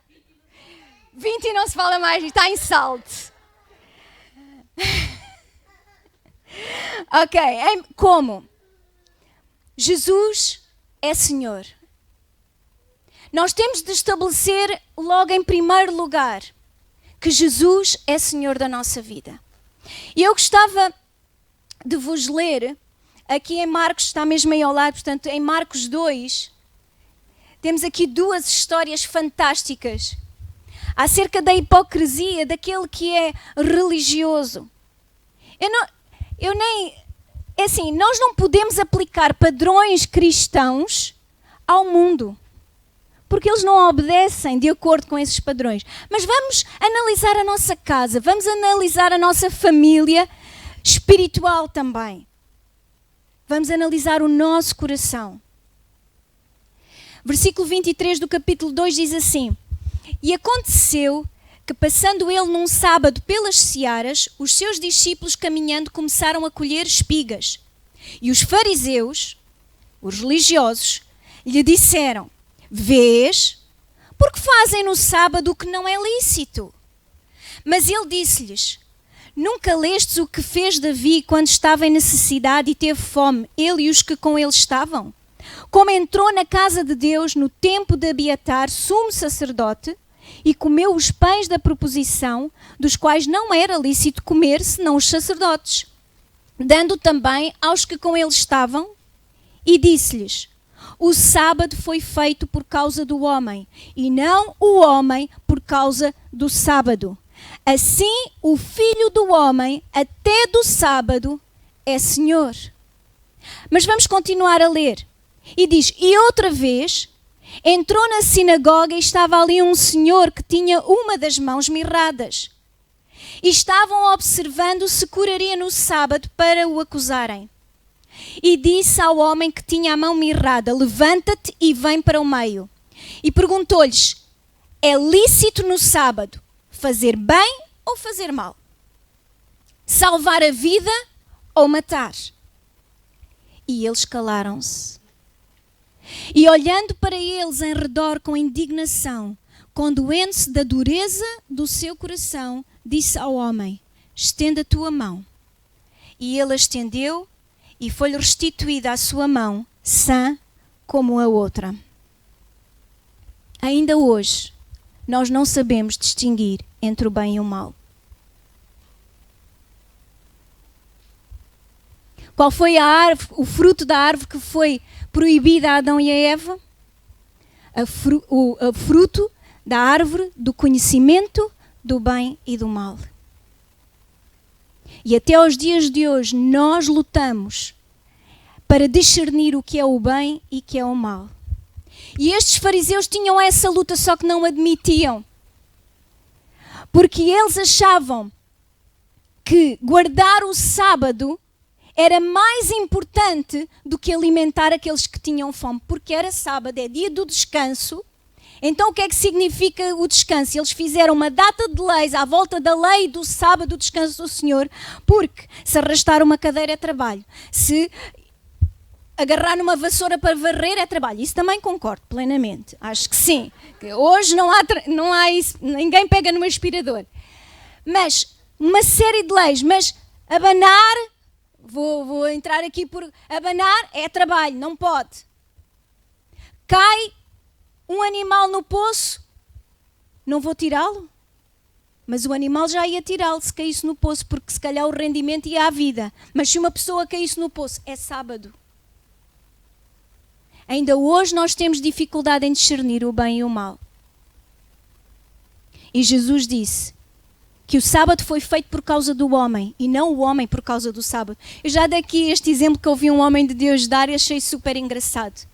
20 não se fala mais, está em salto. Ok, como? Jesus é Senhor. Nós temos de estabelecer logo em primeiro lugar que Jesus é Senhor da nossa vida. E eu gostava de vos ler, aqui em Marcos, está mesmo aí ao lado, portanto em Marcos 2, temos aqui 2 histórias fantásticas acerca da hipocrisia daquele que é religioso. É assim, nós não podemos aplicar padrões cristãos ao mundo, porque eles não obedecem de acordo com esses padrões. Mas vamos analisar a nossa casa, vamos analisar a nossa família espiritual também. Vamos analisar o nosso coração. Versículo 23 do capítulo 2 diz assim: E aconteceu que, passando ele num sábado pelas searas, os seus discípulos caminhando começaram a colher espigas. E os fariseus, os religiosos, lhe disseram: Vês, porque fazem no sábado o que não é lícito? Mas ele disse-lhes: Nunca lestes o que fez Davi quando estava em necessidade e teve fome, ele e os que com ele estavam? Como entrou na casa de Deus no tempo de Abiatar, sumo sacerdote, e comeu os pães da proposição, dos quais não era lícito comer, senão os sacerdotes, dando também aos que com ele estavam, e disse-lhes: O sábado foi feito por causa do homem, e não o homem por causa do sábado. Assim, o Filho do Homem, até do sábado, é Senhor. Mas vamos continuar a ler. E diz: E outra vez entrou na sinagoga e estava ali um senhor que tinha uma das mãos mirradas. E estavam observando se curaria no sábado para o acusarem. E disse ao homem que tinha a mão mirrada: Levanta-te e vem para o meio. E perguntou-lhes: É lícito no sábado fazer bem ou fazer mal? Salvar a vida ou matar? E eles calaram-se. E olhando para eles em redor com indignação, condoendo-se da dureza do seu coração, disse ao homem: Estenda a tua mão. E ele a estendeu, e foi-lhe restituída a sua mão, sã como a outra. Ainda hoje, nós não sabemos distinguir entre o bem e o mal. Qual foi o fruto da árvore que foi proibida a Adão e a Eva? O fruto da árvore do conhecimento do bem e do mal. E até aos dias de hoje nós lutamos para discernir o que é o bem e o que é o mal. E estes fariseus tinham essa luta, só que não admitiam. Porque eles achavam que guardar o sábado era mais importante do que alimentar aqueles que tinham fome, porque era sábado, é dia do descanso. Então o que é que significa o descanso? Eles fizeram uma data de leis à volta da lei do sábado, do descanso do Senhor, porque se arrastar uma cadeira é trabalho, se agarrar numa vassoura para varrer é trabalho. Isso também concordo plenamente, acho que sim. Que hoje não há isso, ninguém pega no aspirador. Mas uma série de leis, mas abanar, vou entrar aqui por abanar, é trabalho, não pode. Cai um animal no poço, não vou tirá-lo? Mas o animal já ia tirá-lo se caísse no poço, porque se calhar o rendimento ia à vida. Mas se uma pessoa caísse no poço, é sábado. Ainda hoje nós temos dificuldade em discernir o bem e o mal. E Jesus disse que o sábado foi feito por causa do homem e não o homem por causa do sábado. Eu já dei aqui este exemplo que ouvi um homem de Deus dar e achei super engraçado.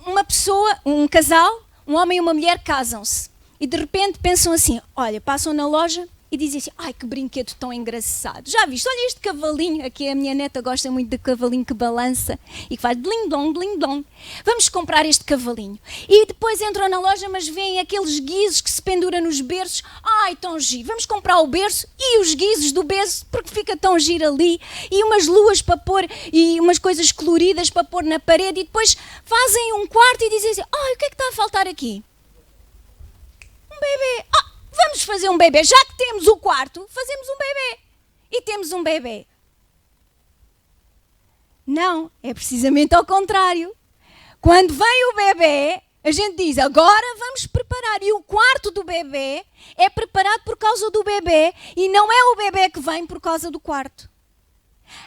Uma pessoa, um casal, um homem e uma mulher casam-se e de repente pensam assim, olha, passam na loja e dizem assim, ai que brinquedo tão engraçado, já viste, olha este cavalinho, aqui a minha neta gosta muito de cavalinho que balança e que faz bling-dong, bling-dong, vamos comprar este cavalinho. E depois entram na loja, mas veem aqueles guizos que se penduram nos berços, ai tão giro, vamos comprar o berço e os guizos do berço, porque fica tão giro ali, e umas luas para pôr, e umas coisas coloridas para pôr na parede, e depois fazem um quarto e dizem assim, ai o que é que está a faltar aqui? Um bebê, vamos fazer um bebê, já que temos o quarto, fazemos um bebê. E temos um bebê. Não, é precisamente ao contrário. Quando vem o bebê, a gente diz, agora vamos preparar. E o quarto do bebê é preparado por causa do bebê e não é o bebê que vem por causa do quarto.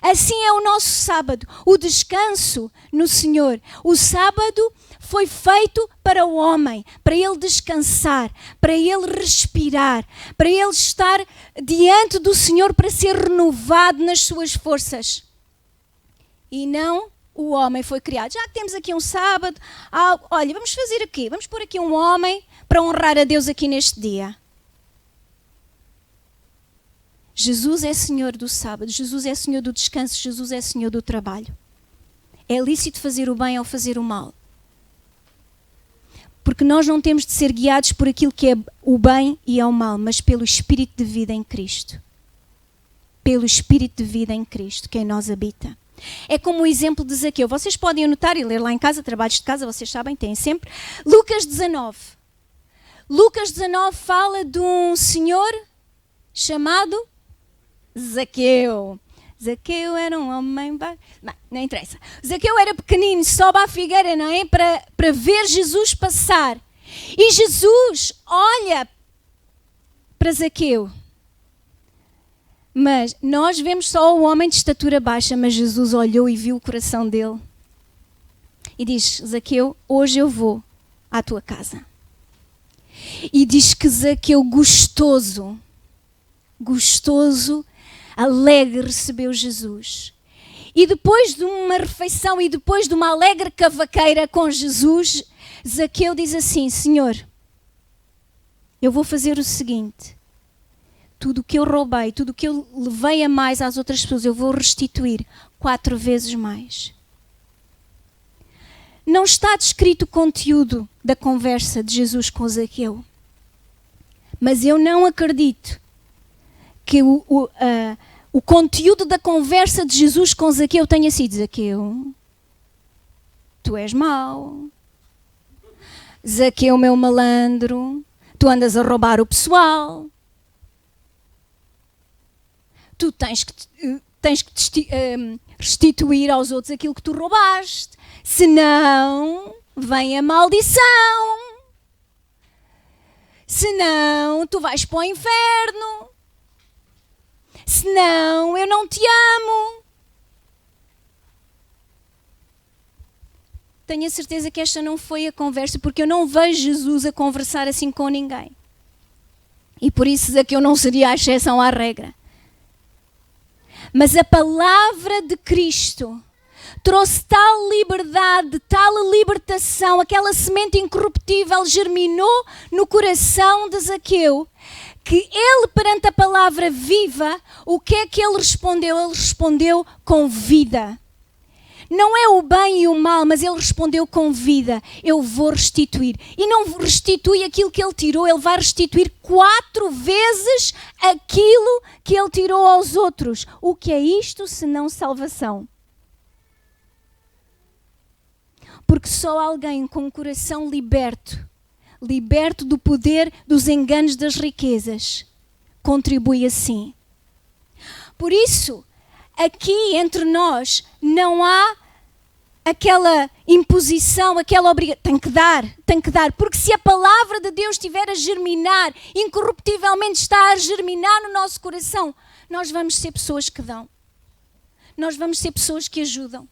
Assim é o nosso sábado, o descanso no Senhor. O sábado foi feito para o homem, para ele descansar, para ele respirar, para ele estar diante do Senhor para ser renovado nas suas forças. E não o homem foi criado. Já que temos aqui um sábado, olha, vamos fazer aqui, vamos pôr aqui um homem para honrar a Deus aqui neste dia. Jesus é Senhor do sábado, Jesus é Senhor do descanso, Jesus é Senhor do trabalho. É lícito fazer o bem ou fazer o mal. Porque nós não temos de ser guiados por aquilo que é o bem e é o mal, mas pelo Espírito de vida em Cristo. Pelo Espírito de vida em Cristo, que em nós habita. É como o exemplo de Zaqueu. Vocês podem anotar e ler lá em casa, trabalhos de casa, vocês sabem, têm sempre. Lucas 19. Lucas 19 fala de um senhor chamado Zaqueu. Zaqueu era um homem... Não interessa. Zaqueu era pequenino, sobe à figueira, não é? Para ver Jesus passar. E Jesus olha para Zaqueu. Mas nós vemos só o homem de estatura baixa, mas Jesus olhou e viu o coração dele. E diz, Zaqueu, hoje eu vou à tua casa. E diz que Zaqueu gostoso, alegre, recebeu Jesus. E depois de uma refeição e depois de uma alegre cavaqueira com Jesus, Zaqueu diz assim, Senhor, eu vou fazer o seguinte, tudo o que eu roubei, tudo o que eu levei a mais às outras pessoas, eu vou restituir 4 vezes mais. Não está descrito o conteúdo da conversa de Jesus com Zaqueu, mas eu não acredito que o conteúdo da conversa de Jesus com Zaqueu tenha sido, Zaqueu, tu és mau, Zaqueu, meu malandro, tu andas a roubar o pessoal, tu tens que restituir aos outros aquilo que tu roubaste, senão vem a maldição, senão tu vais para o inferno, senão eu não te amo. Tenho a certeza que esta não foi a conversa, porque eu não vejo Jesus a conversar assim com ninguém. E por isso é que eu não seria a exceção à regra. Mas a palavra de Cristo trouxe tal liberdade, tal libertação, aquela semente incorruptível germinou no coração de Zaqueu, que ele, perante a palavra viva, o que é que ele respondeu? Ele respondeu com vida. Não é o bem e o mal, mas ele respondeu com vida. Eu vou restituir. E não restitui aquilo que ele tirou, ele vai restituir 4 vezes aquilo que ele tirou aos outros. O que é isto senão salvação? Porque só alguém com o coração liberto do poder dos enganos das riquezas, contribui assim. Por isso, aqui entre nós não há aquela imposição, aquela obrigação. Tem que dar, porque se a palavra de Deus estiver a germinar, incorruptivelmente está a germinar no nosso coração, nós vamos ser pessoas que dão. Nós vamos ser pessoas que ajudam.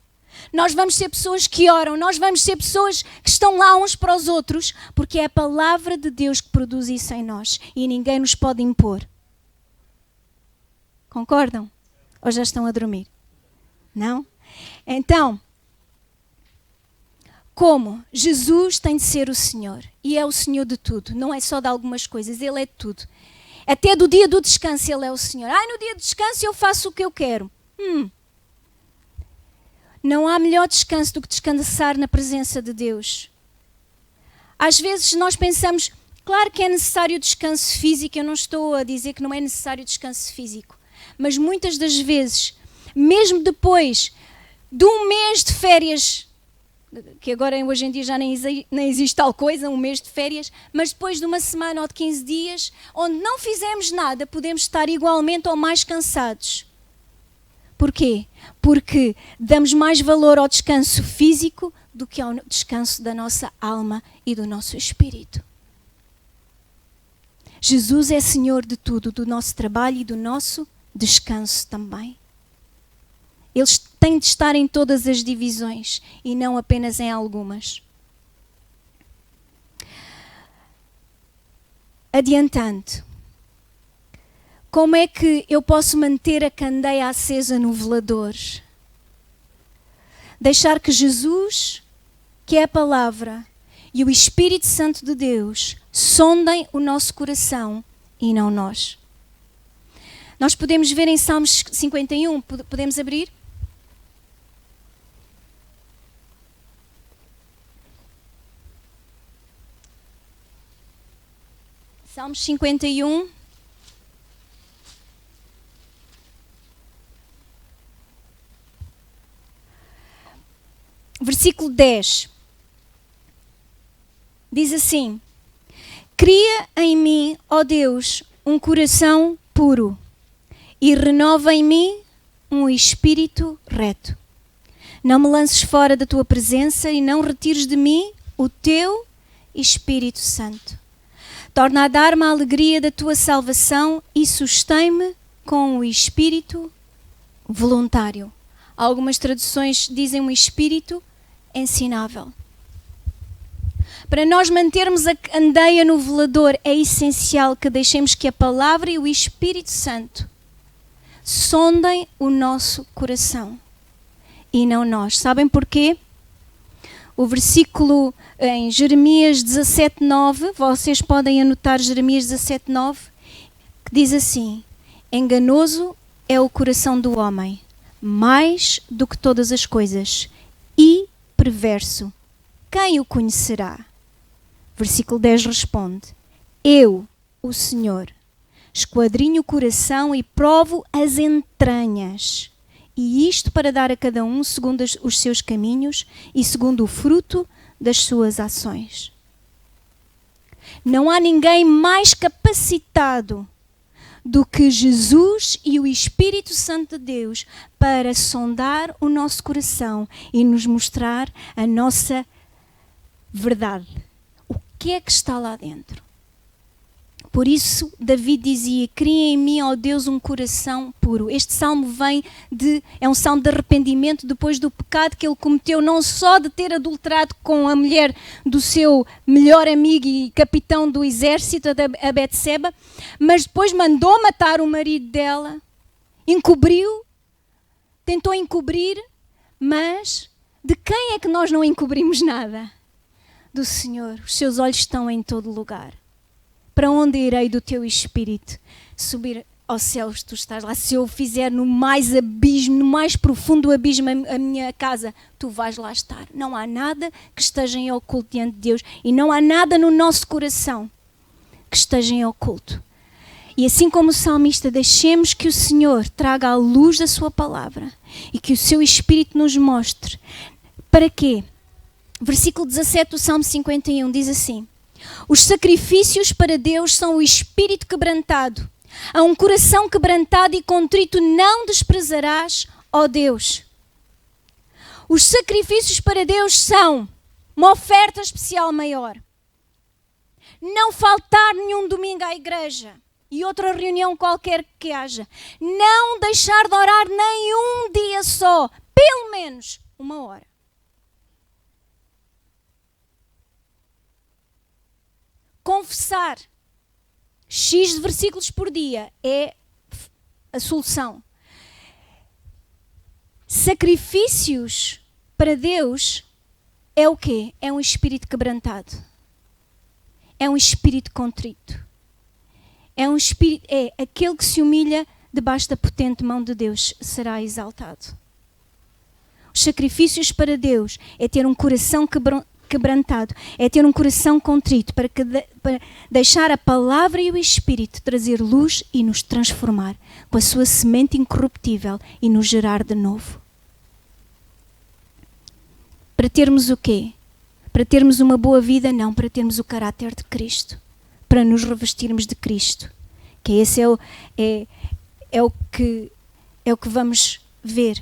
Nós vamos ser pessoas que oram. Nós vamos ser pessoas que estão lá uns para os outros, porque é a palavra de Deus que produz isso em nós e ninguém nos pode impor. Concordam? Ou já estão a dormir? Não? Então, como Jesus tem de ser o Senhor, e é o Senhor de tudo, não é só de algumas coisas, Ele é de tudo. Até do dia do descanso Ele é o Senhor. No dia do descanso eu faço o que eu quero. Não há melhor descanso do que descansar na presença de Deus. Às vezes nós pensamos, claro que é necessário descanso físico, eu não estou a dizer que não é necessário descanso físico, mas muitas das vezes, mesmo depois de um mês de férias, que agora hoje em dia já nem existe tal coisa, um mês de férias, mas depois de uma semana ou de 15 dias, onde não fizemos nada, podemos estar igualmente ou mais cansados. Porquê? Porque damos mais valor ao descanso físico do que ao descanso da nossa alma e do nosso espírito. Jesus é Senhor de tudo, do nosso trabalho e do nosso descanso também. Ele tem de estar em todas as divisões e não apenas em algumas. Adiantando. Como é que eu posso manter a candeia acesa no velador? Deixar que Jesus, que é a palavra, e o Espírito Santo de Deus sondem o nosso coração e não nós. Nós podemos ver em Salmos 51, podemos abrir? Salmos 51. Versículo 10. Diz assim: Cria em mim, ó Deus, um coração puro e renova em mim um espírito reto. Não me lances fora da tua presença e não retires de mim o teu Espírito Santo. Torna a dar-me a alegria da tua salvação e sustém-me com o espírito voluntário. Algumas traduções dizem um espírito ensinável. Para nós mantermos a candeia no velador, é essencial que deixemos que a palavra e o Espírito Santo sondem o nosso coração e não nós. Sabem porquê? O versículo em Jeremias 17:9, vocês podem anotar Jeremias 17:9, que diz assim: Enganoso é o coração do homem, mais do que todas as coisas, e perverso. Quem o conhecerá? Versículo 10 responde: Eu, o Senhor, esquadrinho o coração e provo as entranhas, e isto para dar a cada um segundo os seus caminhos e segundo o fruto das suas ações. Não há ninguém mais capacitado do que Jesus e o Espírito Santo de Deus para sondar o nosso coração e nos mostrar a nossa verdade. O que é que está lá dentro? Por isso, Davi dizia: Cria em mim, ó Deus, um coração puro. Este salmo é um salmo de arrependimento depois do pecado que ele cometeu, não só de ter adulterado com a mulher do seu melhor amigo e capitão do exército, a Betseba, mas depois mandou matar o marido dela, encobriu, tentou encobrir, mas de quem é que nós não encobrimos nada? Do Senhor. Os seus olhos estão em todo lugar. para onde irei do teu espírito? Subir aos céus, tu estás lá. Se eu fizer no mais abismo, no mais profundo abismo a minha casa, tu vais lá estar. Não há nada que esteja em oculto diante de Deus e não há nada no nosso coração que esteja em oculto. E assim como o salmista, deixemos que o Senhor traga a luz da sua palavra e que o seu Espírito nos mostre. Para quê? Versículo 17 do Salmo 51 diz assim: os sacrifícios para Deus são o espírito quebrantado. A um coração quebrantado e contrito não desprezarás, ó Deus. Os sacrifícios para Deus são uma oferta especial maior. Não faltar nenhum domingo à igreja e outra reunião qualquer que haja. Não deixar de orar nem um dia só, pelo menos 1 hora. Confessar X de versículos por dia é a solução. Sacrifícios para Deus é o quê? É um espírito quebrantado. É um espírito contrito. É aquele que se humilha debaixo da potente mão de Deus será exaltado. Os sacrifícios para Deus é ter um coração quebrantado, é ter um coração contrito para deixar a palavra e o Espírito trazer luz e nos transformar com a sua semente incorruptível e nos gerar de novo. Para termos o quê? Para termos uma boa vida? Não, para termos o caráter de Cristo, para nos revestirmos de Cristo, que esse é o que vamos ver.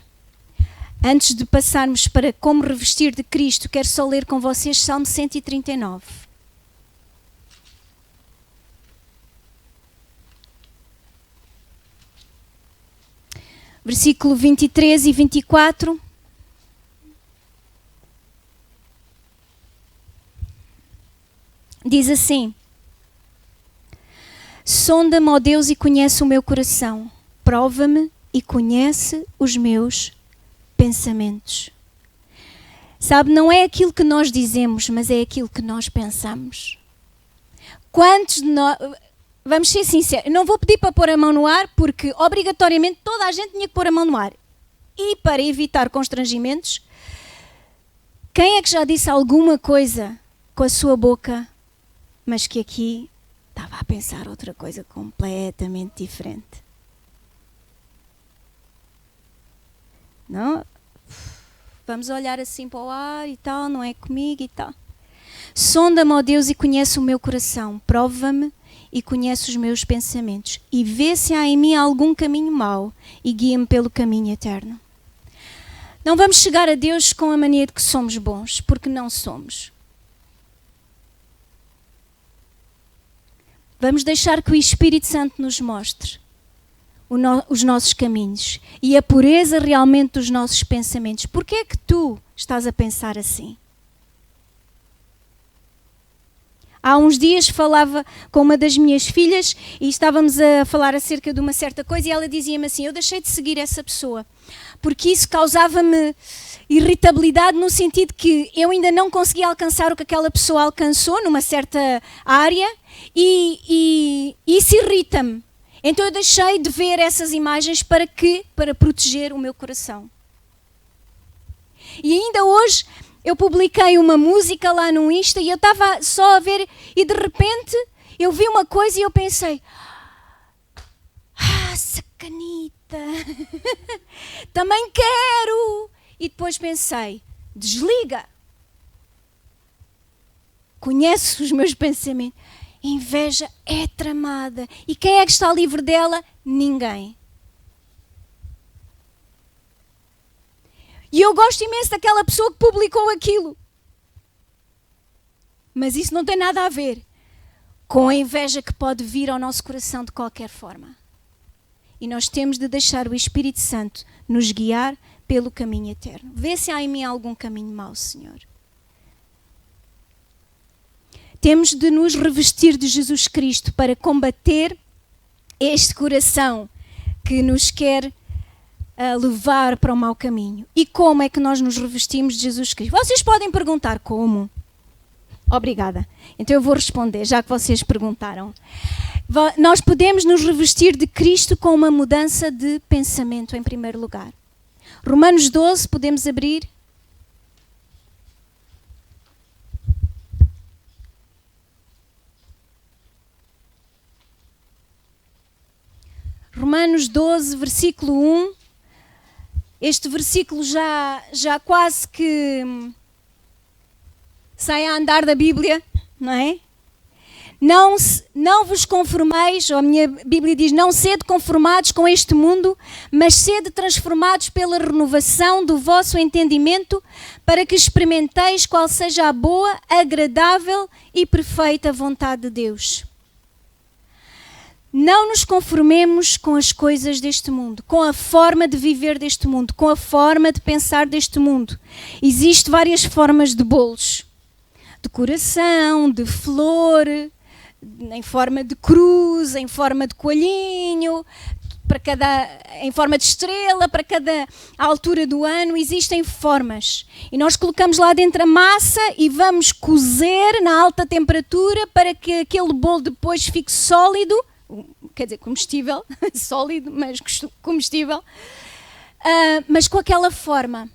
Antes de passarmos para como revestir de Cristo, quero só ler com vocês Salmo 139. Versículo 23 e 24. Diz assim: sonda-me, ó Deus, e conhece o meu coração. Prova-me e conhece os meus pensamentos. Sabe, não é aquilo que nós dizemos, mas é aquilo que nós pensamos. Quantos de nós... Vamos ser sinceros, não vou pedir para pôr a mão no ar, porque obrigatoriamente toda a gente tinha que pôr a mão no ar. E para evitar constrangimentos, quem é que já disse alguma coisa com a sua boca, mas que aqui estava a pensar outra coisa completamente diferente? Não? Vamos olhar assim para o ar e tal, não é comigo e tal. Sonda-me, ó Deus, e conhece o meu coração. Prova-me e conhece os meus pensamentos. E vê se há em mim algum caminho mau e guia-me pelo caminho eterno. Não vamos chegar a Deus com a mania de que somos bons, porque não somos. Vamos deixar que o Espírito Santo nos mostre os nossos caminhos e a pureza realmente dos nossos pensamentos. Porquê é que tu estás a pensar assim? Há uns dias falava com uma das minhas filhas e estávamos a falar acerca de uma certa coisa e ela dizia-me assim: eu deixei de seguir essa pessoa porque isso causava-me irritabilidade, no sentido que eu ainda não conseguia alcançar o que aquela pessoa alcançou numa certa área e isso irrita-me. Então eu deixei de ver essas imagens para proteger o meu coração. E ainda hoje eu publiquei uma música lá no Insta e eu estava só a ver e de repente eu vi uma coisa e eu pensei: sacanita, também quero. E depois pensei: desliga. Conhece os meus pensamentos. Inveja é tramada. E quem é que está livre dela? Ninguém. E eu gosto imenso daquela pessoa que publicou aquilo. Mas isso não tem nada a ver com a inveja que pode vir ao nosso coração de qualquer forma. E nós temos de deixar o Espírito Santo nos guiar pelo caminho eterno. Vê se há em mim algum caminho mau, Senhor. Temos de nos revestir de Jesus Cristo para combater este coração que nos quer levar para o mau caminho. E como é que nós nos revestimos de Jesus Cristo? Vocês podem perguntar como? Obrigada. Então eu vou responder, já que vocês perguntaram. Nós podemos nos revestir de Cristo com uma mudança de pensamento, em primeiro lugar. Romanos 12, podemos abrir. Romanos 12, versículo 1. Este versículo já quase que sai a andar da Bíblia, não é? Não vos conformeis, ou a minha Bíblia diz, não sede conformados com este mundo, mas sede transformados pela renovação do vosso entendimento, para que experimenteis qual seja a boa, agradável e perfeita vontade de Deus. Não nos conformemos com as coisas deste mundo, com a forma de viver deste mundo, com a forma de pensar deste mundo. Existem várias formas de bolos. De coração, de flor, em forma de cruz, em forma de coelhinho, em forma de estrela, para cada altura do ano, existem formas. E nós colocamos lá dentro a massa e vamos cozer na alta temperatura para que aquele bolo depois fique sólido, quer dizer, comestível, sólido, mas comestível, mas com aquela forma.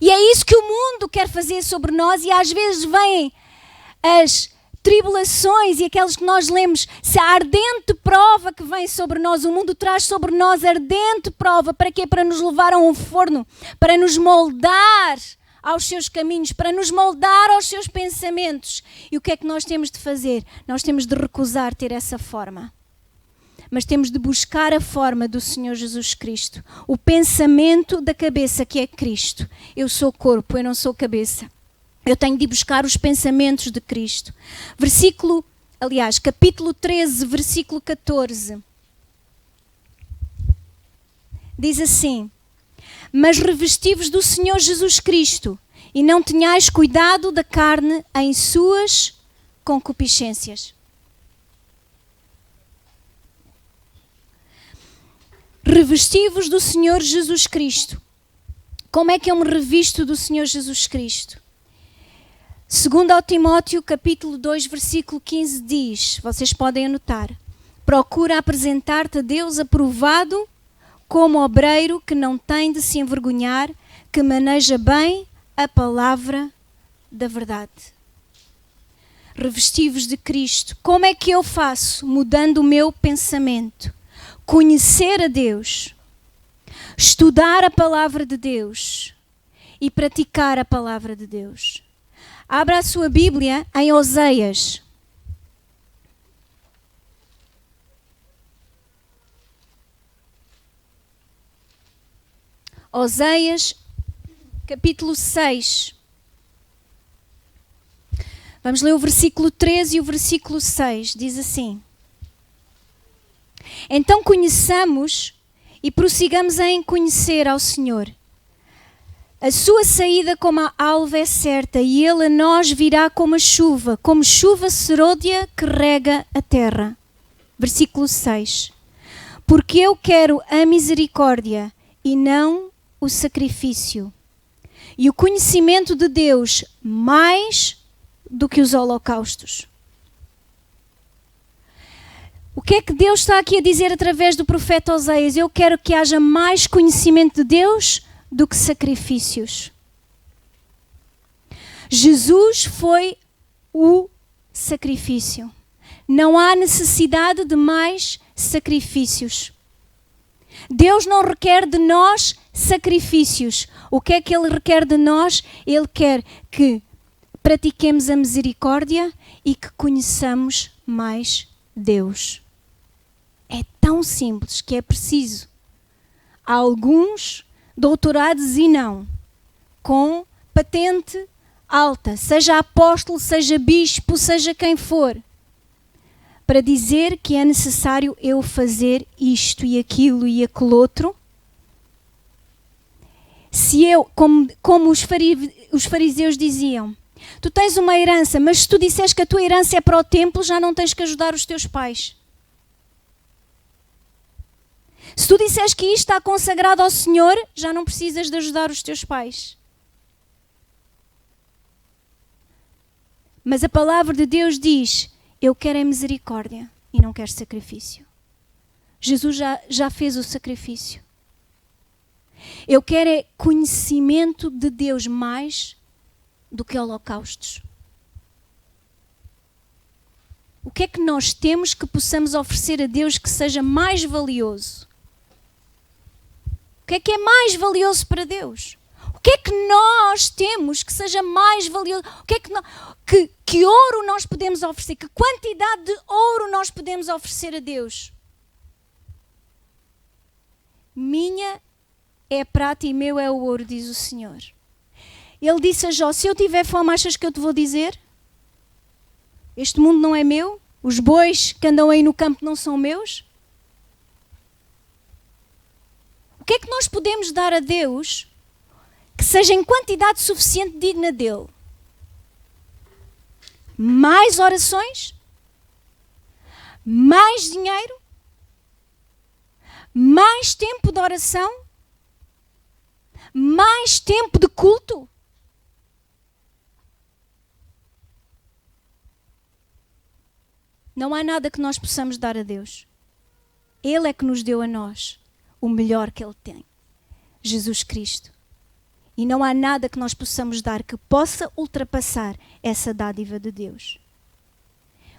E é isso que o mundo quer fazer sobre nós, e às vezes vêm as tribulações e aquelas que nós lemos, se a ardente prova que vem sobre nós, o mundo traz sobre nós ardente prova, para quê? Para nos levar a um forno, para nos moldar aos seus caminhos, para nos moldar aos seus pensamentos. E o que é que nós temos de fazer? Nós temos de recusar ter essa forma. Mas temos de buscar a forma do Senhor Jesus Cristo. O pensamento da cabeça, que é Cristo. Eu sou corpo, eu não sou cabeça. Eu tenho de buscar os pensamentos de Cristo. Capítulo 13, versículo 14. Diz assim: mas revesti-vos do Senhor Jesus Cristo, e não tenhais cuidado da carne em suas concupiscências. Revesti-vos do Senhor Jesus Cristo. Como é que eu me revisto do Senhor Jesus Cristo? 2 Timóteo, capítulo 2, versículo 15 diz, vocês podem anotar: procura apresentar-te a Deus aprovado, como obreiro que não tem de se envergonhar, que maneja bem a palavra da verdade. Revesti-vos de Cristo. Como é que eu faço? Mudando o meu pensamento. Conhecer a Deus, estudar a palavra de Deus e praticar a palavra de Deus. Abra a sua Bíblia em Oséias. Oséias, capítulo 6. Vamos ler o versículo 13 e o versículo 6. Diz assim: então conheçamos e prossigamos em conhecer ao Senhor. A sua saída como a alva é certa, e ele a nós virá como chuva serôdia que rega a terra. Versículo 6. Porque eu quero a misericórdia e não o sacrifício, e o conhecimento de Deus mais do que os holocaustos. O que é que Deus está aqui a dizer através do profeta Oséias? Eu quero que haja mais conhecimento de Deus do que sacrifícios. Jesus foi o sacrifício. Não há necessidade de mais sacrifícios. Deus não requer de nós sacrifícios. O que é que Ele requer de nós? Ele quer que pratiquemos a misericórdia e que conheçamos mais Deus. É tão simples que é preciso alguns doutorados e não, com patente alta, seja apóstolo, seja bispo, seja quem for, para dizer que é necessário eu fazer isto e aquilo e aquele outro. Se eu, como os fariseus diziam, tu tens uma herança, mas se tu disseres que a tua herança é para o templo, já não tens que ajudar os teus pais. Se tu disseres que isto está consagrado ao Senhor, já não precisas de ajudar os teus pais. Mas a palavra de Deus diz: eu quero é misericórdia e não quero sacrifício. Jesus já fez o sacrifício. Eu quero é conhecimento de Deus mais do que holocaustos. O que é que nós temos que possamos oferecer a Deus que seja mais valioso? O que é mais valioso para Deus? O que é que nós temos que seja mais valioso? O que é que ouro nós podemos oferecer? Que quantidade de ouro nós podemos oferecer a Deus? Minha é a prata e meu é o ouro, diz o Senhor. Ele disse a Jó: se eu tiver fome, achas que eu te vou dizer? Este mundo não é meu? Os bois que andam aí no campo não são meus? O que é que nós podemos dar a Deus que seja em quantidade suficiente digna dele? Mais orações? Mais dinheiro? Mais tempo de oração? Mais tempo de culto? Não há nada que nós possamos dar a Deus. Ele é que nos deu a nós o melhor que Ele tem, Jesus Cristo. E não há nada que nós possamos dar que possa ultrapassar essa dádiva de Deus.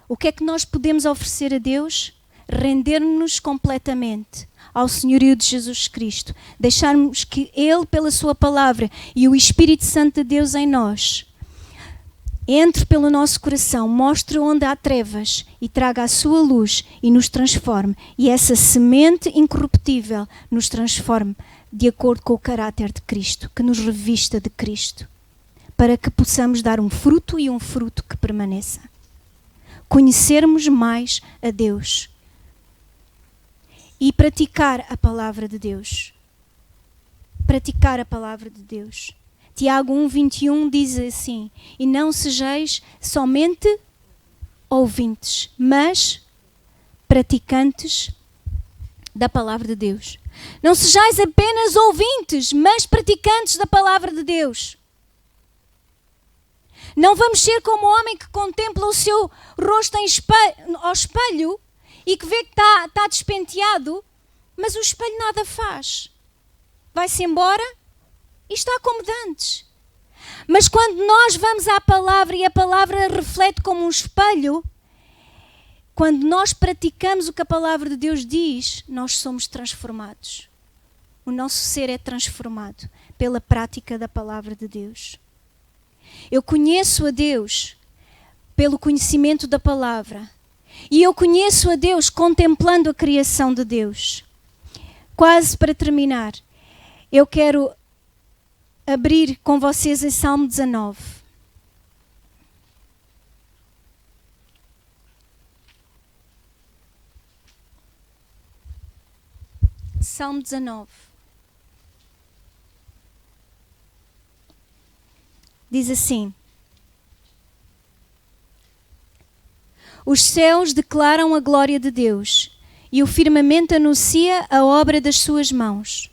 O que é que nós podemos oferecer a Deus? Render-nos completamente ao senhorio de Jesus Cristo. Deixarmos que Ele, pela sua palavra e o Espírito Santo de Deus em nós, entre pelo nosso coração, mostre onde há trevas e traga a sua luz e nos transforme. E essa semente incorruptível nos transforme de acordo com o caráter de Cristo, que nos revista de Cristo, para que possamos dar um fruto e um fruto que permaneça. Conhecermos mais a Deus e praticar a palavra de Deus. Praticar a palavra de Deus. Tiago 1:21 diz assim: e não sejais somente ouvintes, mas praticantes da palavra de Deus. Não sejais apenas ouvintes, mas praticantes da palavra de Deus. Não vamos ser como o homem que contempla o seu rosto ao espelho e que vê que está despenteado, mas o espelho nada faz. Vai-se embora e está como dantes. Mas quando nós vamos à palavra e a palavra reflete como um espelho, quando nós praticamos o que a palavra de Deus diz, nós somos transformados. O nosso ser é transformado pela prática da palavra de Deus. Eu conheço a Deus pelo conhecimento da palavra. E eu conheço a Deus contemplando a criação de Deus. Quase para terminar, eu quero abrir com vocês em Salmo 19. Salmo 19. Diz assim: os céus declaram a glória de Deus, e o firmamento anuncia a obra das suas mãos.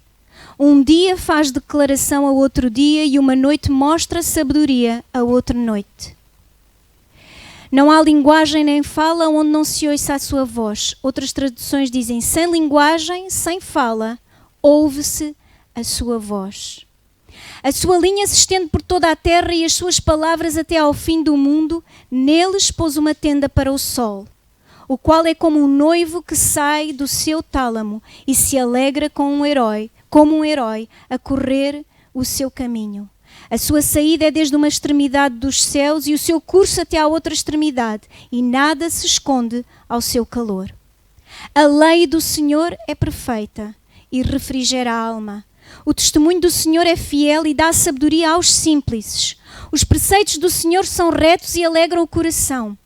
Um dia faz declaração a outro dia, e uma noite mostra sabedoria a outra noite. Não há linguagem nem fala onde não se ouça a sua voz. Outras traduções dizem: sem linguagem, sem fala, ouve-se a sua voz. A sua linha se estende por toda a terra e as suas palavras até ao fim do mundo. Neles pôs uma tenda para o sol, o qual é como um noivo que sai do seu tálamo e se alegra como um herói a correr o seu caminho. A sua saída é desde uma extremidade dos céus e o seu curso até à outra extremidade, e nada se esconde ao seu calor. A lei do Senhor é perfeita e refrigera a alma. O testemunho do Senhor é fiel e dá sabedoria aos simples. Os preceitos do Senhor são retos e alegram o coração.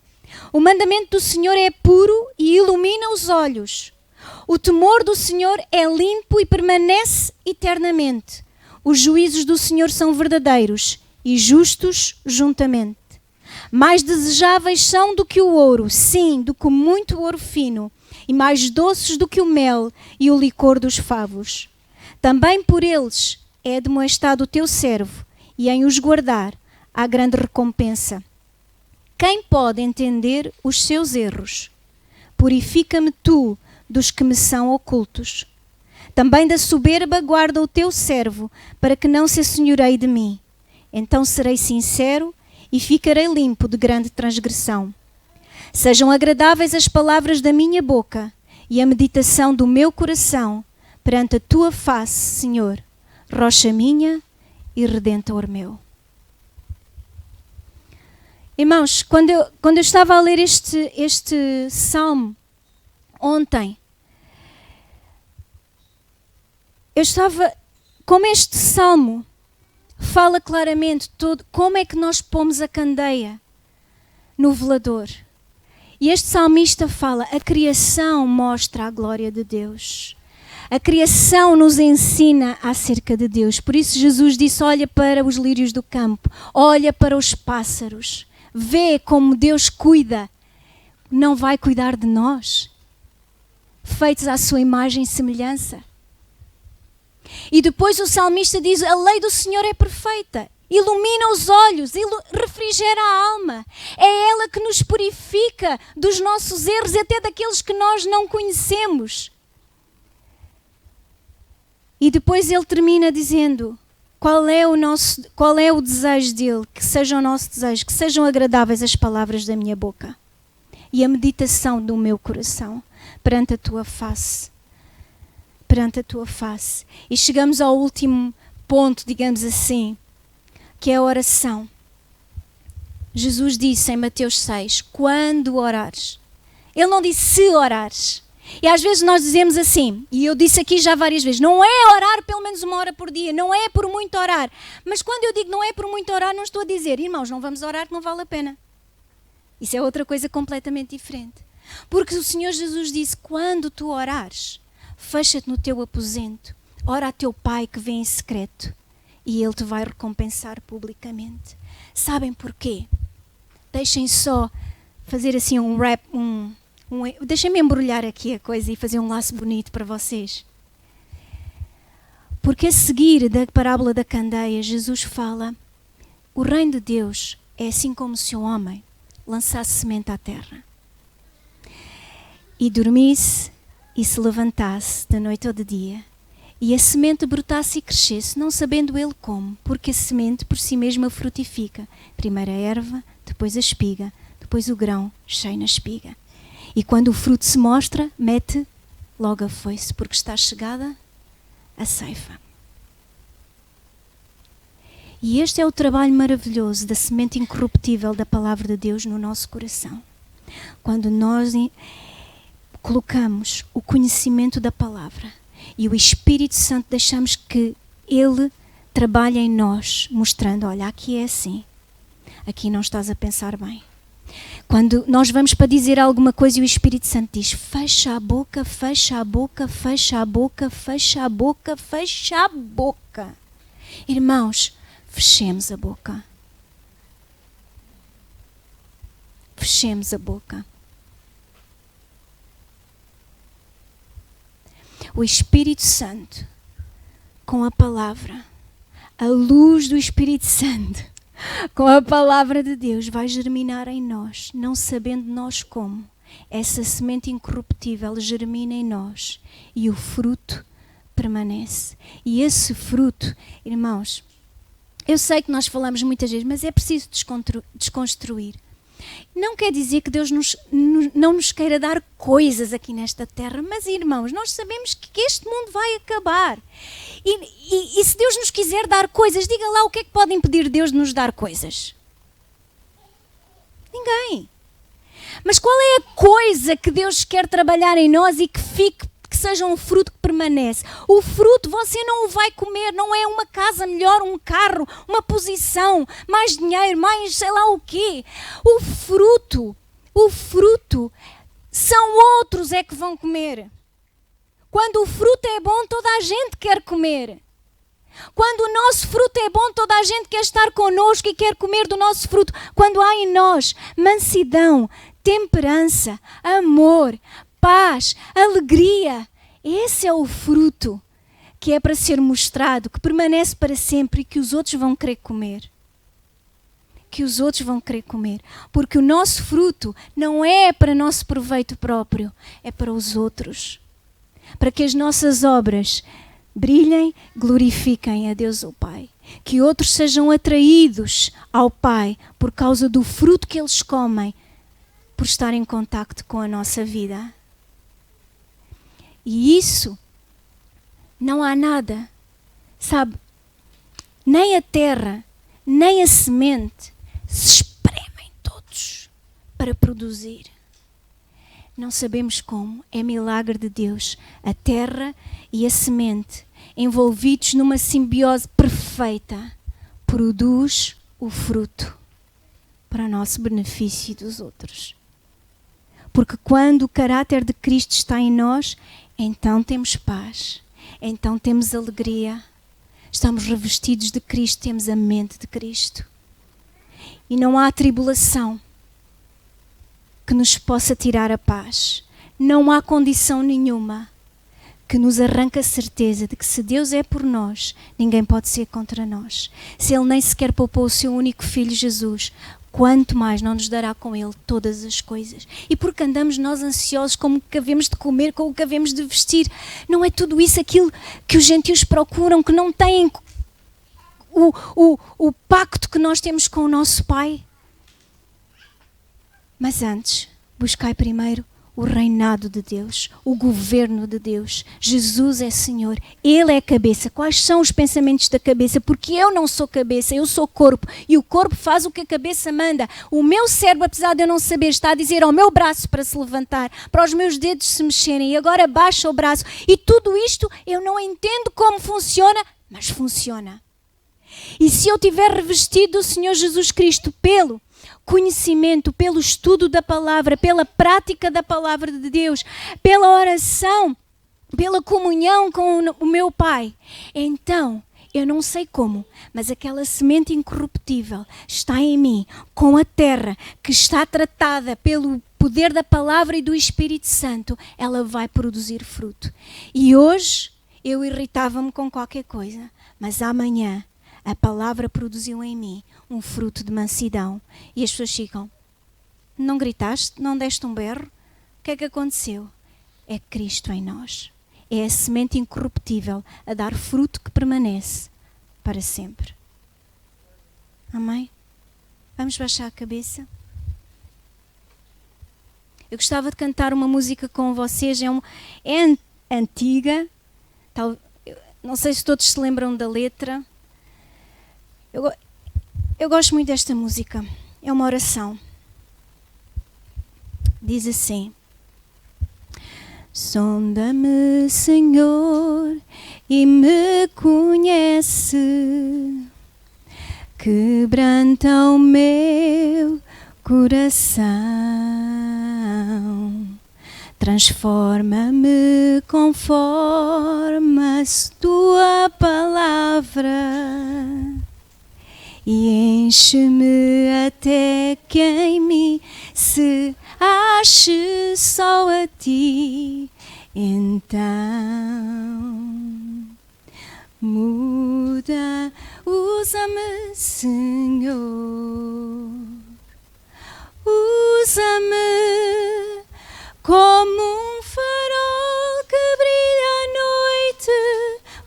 O mandamento do Senhor é puro e ilumina os olhos. O temor do Senhor é limpo e permanece eternamente. Os juízos do Senhor são verdadeiros e justos juntamente. Mais desejáveis são do que o ouro, sim, do que muito ouro fino, e mais doces do que o mel e o licor dos favos. Também por eles é admoestado o teu servo, e em os guardar há grande recompensa. quem pode entender os seus erros? Purifica-me tu dos que me são ocultos. Também da soberba guarda o teu servo, para que não se assenhoreie de mim. Então serei sincero e ficarei limpo de grande transgressão. Sejam agradáveis as palavras da minha boca e a meditação do meu coração perante a tua face, Senhor, rocha minha e redentor meu. Irmãos, quando eu estava a ler este salmo ontem, como este salmo fala claramente como é que nós pomos a candeia no velador. E este salmista fala, a criação mostra a glória de Deus. A criação nos ensina acerca de Deus. Por isso Jesus disse, olha para os lírios do campo, olha para os pássaros. Vê como Deus cuida. Não vai cuidar de nós? Feitos à sua imagem e semelhança. E depois o salmista diz, a lei do Senhor é perfeita. Ilumina os olhos, refrigera a alma. É ela que nos purifica dos nossos erros, até daqueles que nós não conhecemos. E depois ele termina dizendo, qual é o desejo dele? Que seja o nosso desejo, que sejam agradáveis as palavras da minha boca e a meditação do meu coração perante a tua face. Perante a tua face. E chegamos ao último ponto, digamos assim, que é a oração. Jesus disse em Mateus 6, quando orares. Ele não disse se orares. E às vezes nós dizemos assim, e eu disse aqui já várias vezes, não é orar pelo menos 1 hora por dia, não é por muito orar. Mas quando eu digo não é por muito orar, não estou a dizer, irmãos, não vamos orar que não vale a pena. Isso é outra coisa completamente diferente. Porque o Senhor Jesus disse, quando tu orares, fecha-te no teu aposento, ora a teu Pai que vem em secreto e Ele te vai recompensar publicamente. Sabem porquê? Deixem só fazer assim um rap, deixem-me embrulhar aqui a coisa e fazer um laço bonito para vocês. Porque a seguir da parábola da candeia, Jesus fala, o reino de Deus é assim como se um homem lançasse semente à terra e dormisse e se levantasse de noite ou de dia, e a semente brotasse e crescesse, não sabendo ele como, porque a semente por si mesma frutifica. Primeiro a erva, depois a espiga, depois o grão cheio na espiga. E quando o fruto se mostra, mete logo a foice, porque está chegada a ceifa. E este é o trabalho maravilhoso da semente incorruptível da palavra de Deus no nosso coração. Quando nós colocamos o conhecimento da palavra e o Espírito Santo deixamos que Ele trabalhe em nós, mostrando, olha, aqui é assim, aqui não estás a pensar bem. Quando nós vamos para dizer alguma coisa e o Espírito Santo diz, fecha a boca, fecha a boca, fecha a boca, fecha a boca, fecha a boca. Irmãos, fechemos a boca. Fechemos a boca. O Espírito Santo, com a palavra, a luz do Espírito Santo, com a palavra de Deus, vai germinar em nós, não sabendo nós como. Essa semente incorruptível germina em nós e o fruto permanece. E esse fruto, irmãos, eu sei que nós falamos muitas vezes, mas é preciso desconstruir. Não quer dizer que Deus não nos queira dar coisas aqui nesta terra, mas irmãos, nós sabemos que este mundo vai acabar. E se Deus nos quiser dar coisas, diga lá o que é que pode impedir Deus de nos dar coisas? Ninguém. Mas qual é a coisa que Deus quer trabalhar em nós e que seja um fruto que permanece? O fruto você não o vai comer, não é uma casa melhor, um carro, uma posição, mais dinheiro, mais sei lá o quê. O fruto são outros é que vão comer. Quando o fruto é bom, toda a gente quer comer. Quando o nosso fruto é bom, toda a gente quer estar connosco e quer comer do nosso fruto. Quando há em nós mansidão, temperança, amor, paz, alegria, esse é o fruto que é para ser mostrado, que permanece para sempre e que os outros vão querer comer. que os outros vão querer comer. Porque o nosso fruto não é para nosso proveito próprio, é para os outros. Para que as nossas obras brilhem, glorifiquem a Deus o Pai. Que outros sejam atraídos ao Pai por causa do fruto que eles comem, por estar em contacto com a nossa vida. E isso, não há nada, sabe, nem a terra, nem a semente se espremem todos para produzir. Não sabemos como, é milagre de Deus. A terra e a semente, envolvidos numa simbiose perfeita, produz o fruto para o nosso benefício e dos outros. Porque quando o caráter de Cristo está em nós, então temos paz, então temos alegria, estamos revestidos de Cristo, temos a mente de Cristo. E não há tribulação que nos possa tirar a paz. Não há condição nenhuma que nos arranque a certeza de que se Deus é por nós, ninguém pode ser contra nós. Se Ele nem sequer poupou o seu único Filho Jesus, quanto mais não nos dará com Ele todas as coisas. E porque andamos nós ansiosos com o que havemos de comer, com o que havemos de vestir, não é tudo isso aquilo que os gentios procuram, que não têm o pacto que nós temos com o nosso Pai? Mas antes, buscai primeiro o reinado de Deus, o governo de Deus. Jesus é Senhor, Ele é a cabeça. Quais são os pensamentos da cabeça? Porque eu não sou cabeça, eu sou corpo. E o corpo faz o que a cabeça manda. O meu cérebro, apesar de eu não saber, está a dizer ao meu braço para se levantar, para os meus dedos se mexerem, e agora baixa o braço. E tudo isto eu não entendo como funciona, mas funciona. E se eu tiver revestido o Senhor Jesus Cristo pelo conhecimento, pelo estudo da palavra, pela prática da palavra de Deus, pela oração, pela comunhão com o meu Pai, então, eu não sei como, mas aquela semente incorruptível está em mim, com a terra que está tratada pelo poder da palavra e do Espírito Santo, ela vai produzir fruto. E hoje eu irritava-me com qualquer coisa, mas amanhã a palavra produziu em mim um fruto de mansidão. E as pessoas ficam: não gritaste? Não deste um berro? O que é que aconteceu? É Cristo em nós. É a semente incorruptível a dar fruto que permanece para sempre. Amém? Vamos baixar a cabeça? Eu gostava de cantar uma música com vocês. É antiga. Não sei se todos se lembram da letra. Eu gosto muito desta música. É uma oração. Diz assim: sonda-me, Senhor, e me conhece. Quebranta o meu coração. Transforma-me conforme a tua palavra. E enche-me até que em mim se ache só a ti. Então muda, usa-me, Senhor. Usa-me como um farol que brilha à noite,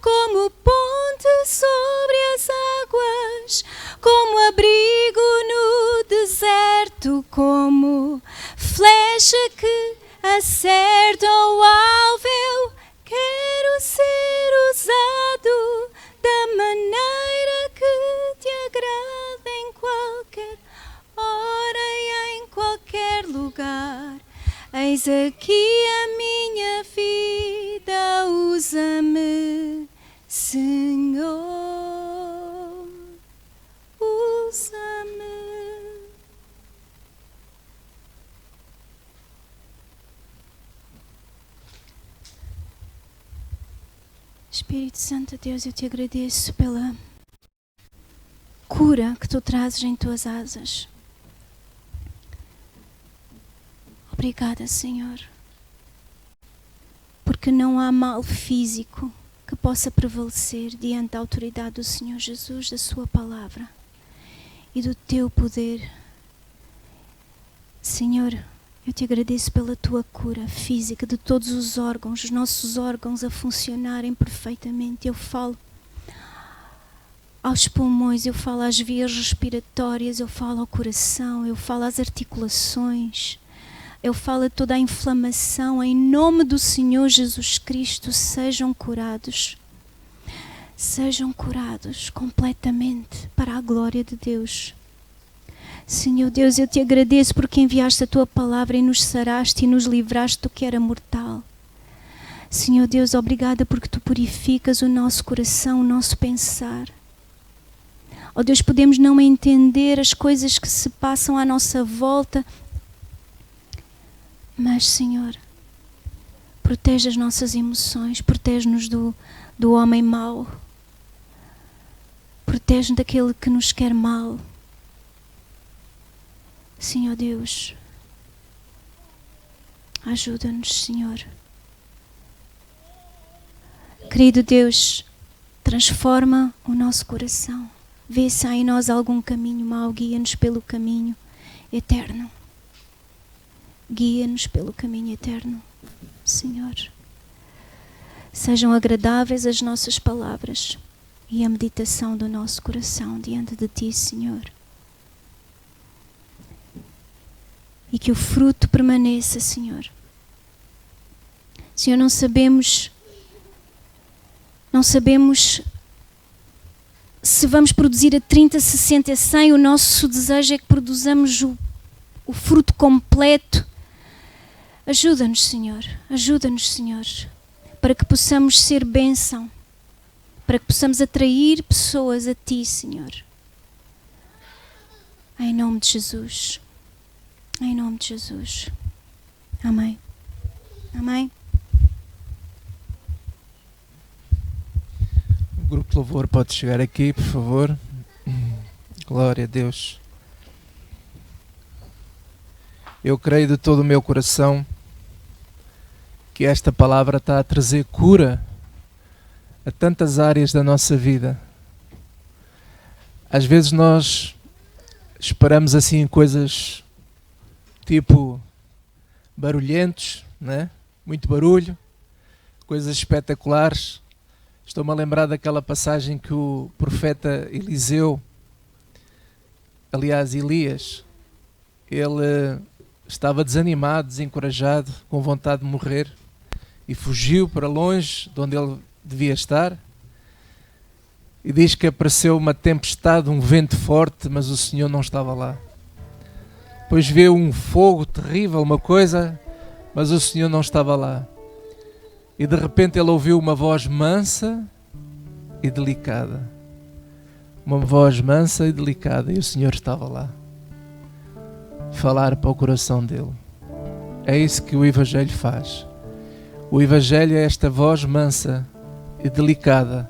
como ponte sobre as águas, como abrigo no deserto, como flecha que acerta o alvo. Eu quero ser usado da maneira que te agrada, em qualquer hora e em qualquer lugar. Eis aqui a minha vida, usa-me, Senhor, usa-me. Espírito Santo, Deus, eu te agradeço pela cura que tu trazes em tuas asas. Obrigada, Senhor, porque não há mal físico que possa prevalecer diante da autoridade do Senhor Jesus, da sua palavra. e do teu poder. Senhor, eu te agradeço pela tua cura física de todos os órgãos, os nossos órgãos a funcionarem perfeitamente. Eu falo aos pulmões, eu falo às vias respiratórias, eu falo ao coração, eu falo às articulações, eu falo a toda a inflamação. Em nome do Senhor Jesus Cristo, sejam curados. Sejam curados completamente para a glória de Deus. Senhor Deus, eu te agradeço porque enviaste a tua palavra e nos saraste e nos livraste do que era mortal. Senhor Deus, obrigada porque tu purificas o nosso coração, o nosso pensar. Ó Deus, podemos não entender as coisas que se passam à nossa volta, mas, Senhor, protege as nossas emoções, protege-nos do homem mau, protege-nos daquele que nos quer mal. Senhor Deus, ajuda-nos, Senhor. Querido Deus, transforma o nosso coração. Vê se há em nós algum caminho mau, guia-nos pelo caminho eterno. Guia-nos pelo caminho eterno, Senhor. Sejam agradáveis as nossas palavras e a meditação do nosso coração diante de Ti, Senhor. E que o fruto permaneça, Senhor. Senhor, não sabemos se vamos produzir a 30, 60, 100. O nosso desejo é que produzamos o fruto completo. Ajuda-nos, Senhor. Ajuda-nos, Senhor. Para que possamos ser bênção. Para que possamos atrair pessoas a Ti, Senhor. Em nome de Jesus. Em nome de Jesus. Amém. Amém. O grupo de louvor pode chegar aqui, por favor. Glória a Deus. Eu creio de todo o meu coração que esta palavra está a trazer cura a tantas áreas da nossa vida. Às vezes nós esperamos assim coisas tipo barulhentos, né? Muito barulho, coisas espetaculares. Estou-me a lembrar daquela passagem que o profeta Eliseu, aliás Elias, ele estava desanimado, desencorajado, com vontade de morrer e fugiu para longe de onde ele devia estar. E diz que apareceu uma tempestade, um vento forte, mas o Senhor não estava lá. Depois vê um fogo terrível, uma coisa, mas o Senhor não estava lá. E de repente ele ouviu uma voz mansa e delicada. Uma voz mansa e delicada, e o Senhor estava lá. Falar para o coração dele. É isso que o Evangelho faz. O Evangelho é esta voz mansa e delicada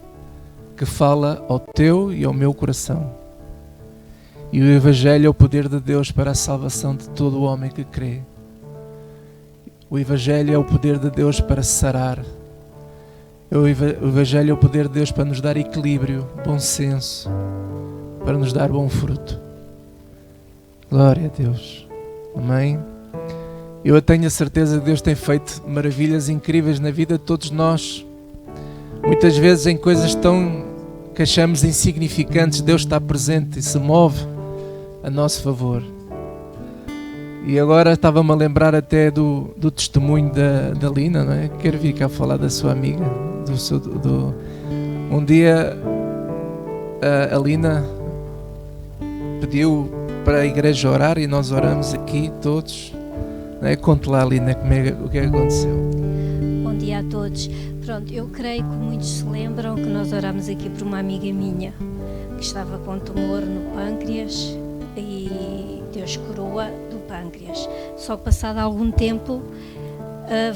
que fala ao teu e ao meu coração. E o Evangelho é o poder de Deus para a salvação de todo o homem que crê. O Evangelho é o poder de Deus para sarar. O Evangelho é o poder de Deus para nos dar equilíbrio, bom senso, para nos dar bom fruto. Glória a Deus. Amém. Eu tenho a certeza que Deus tem feito maravilhas incríveis na vida de todos nós. Muitas vezes em coisas tão que achamos insignificantes, Deus está presente e se move a nosso favor. E agora estava-me a lembrar até do testemunho da Lina, não é? Quero vir cá falar da sua amiga. Um dia a Lina pediu para a igreja orar e nós oramos aqui todos. Não é? Conte lá, Lina, o que é que aconteceu. Bom dia a todos. Pronto, eu creio que muitos se lembram que nós oramos aqui por uma amiga minha que estava com tumor no pâncreas e Deus curou-a do pâncreas. Só que passado algum tempo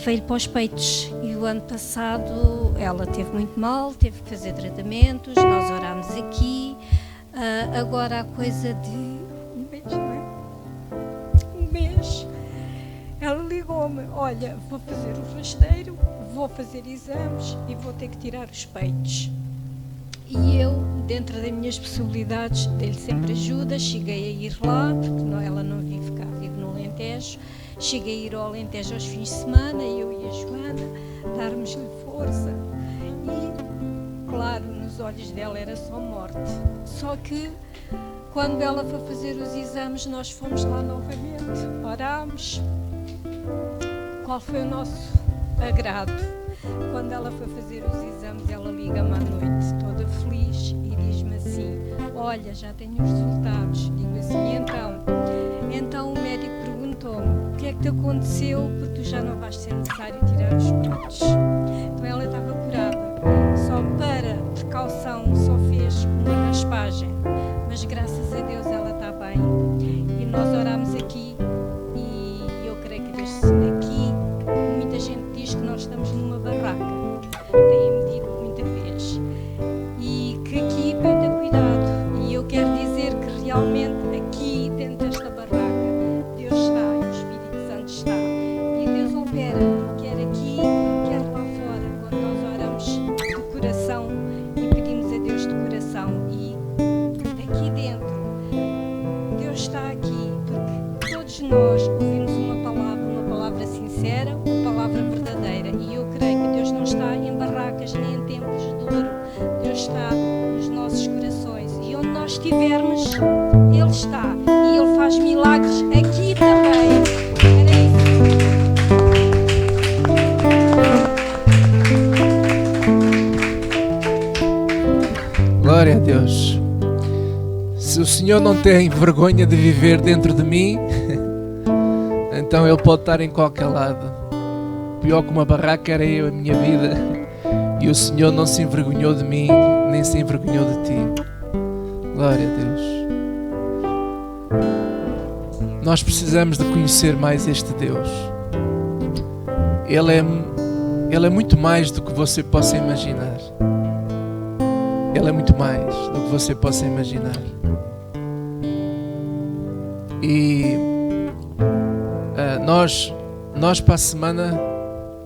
veio para os peitos e o ano passado ela teve muito mal, teve que fazer tratamentos, nós orámos aqui. Agora há coisa de um mês, não é? Um mês, ela ligou-me, olha, vou fazer o rasteiro, vou fazer exames e vou ter que tirar os peitos. E eu, dentro das minhas possibilidades, dei-lhe sempre ajuda. Cheguei a ir lá, porque ela não vive cá, vive no Alentejo. Cheguei a ir ao Alentejo aos fins de semana, eu e a Joana, darmos-lhe força. E, claro, nos olhos dela era só morte. Só que, quando ela foi fazer os exames, nós fomos lá novamente, orámos. Qual foi o nosso agrado? Quando ela foi fazer os exames, ela liga-me à noite, toda feliz, e diz-me assim: olha, já tenho os resultados. Digo assim: então o médico perguntou-me: o que é que te aconteceu? Porque tu já não vais ser necessário tirar os pontos. Então ela estava curada, só para precaução só fez uma raspagem, mas graças a Deus ela está bem. E nós orámos aqui, e eu creio que Deus aqui, muita gente diz que nós estamos numa barraca, tem-me dito muita vez, e que aqui pede cuidado, e eu quero dizer que realmente aqui dentro desta barraca Deus está, e o Espírito Santo está, e Deus opera, quer aqui, quer lá fora, quando nós oramos de coração e pedimos a Deus de coração. E aqui dentro Deus está aqui, porque todos nós ouvimos uma palavra sincera, uma palavra verdadeira, e eu creio que Deus não está em barracas nem em templos de ouro. Deus está nos nossos corações, e onde nós estivermos, Ele está, e Ele faz milagres aqui também. Era isso. Glória a Deus. Se o Senhor não tem vergonha de viver dentro de mim, então Ele pode estar em qualquer lado. Pior que uma barraca era eu, a minha vida, e o Senhor não se envergonhou de mim, nem se envergonhou de ti. Glória a Deus. Nós precisamos de conhecer mais este Deus. Ele é muito mais do que você possa imaginar. Ele é muito mais do que você possa imaginar. E nós para a semana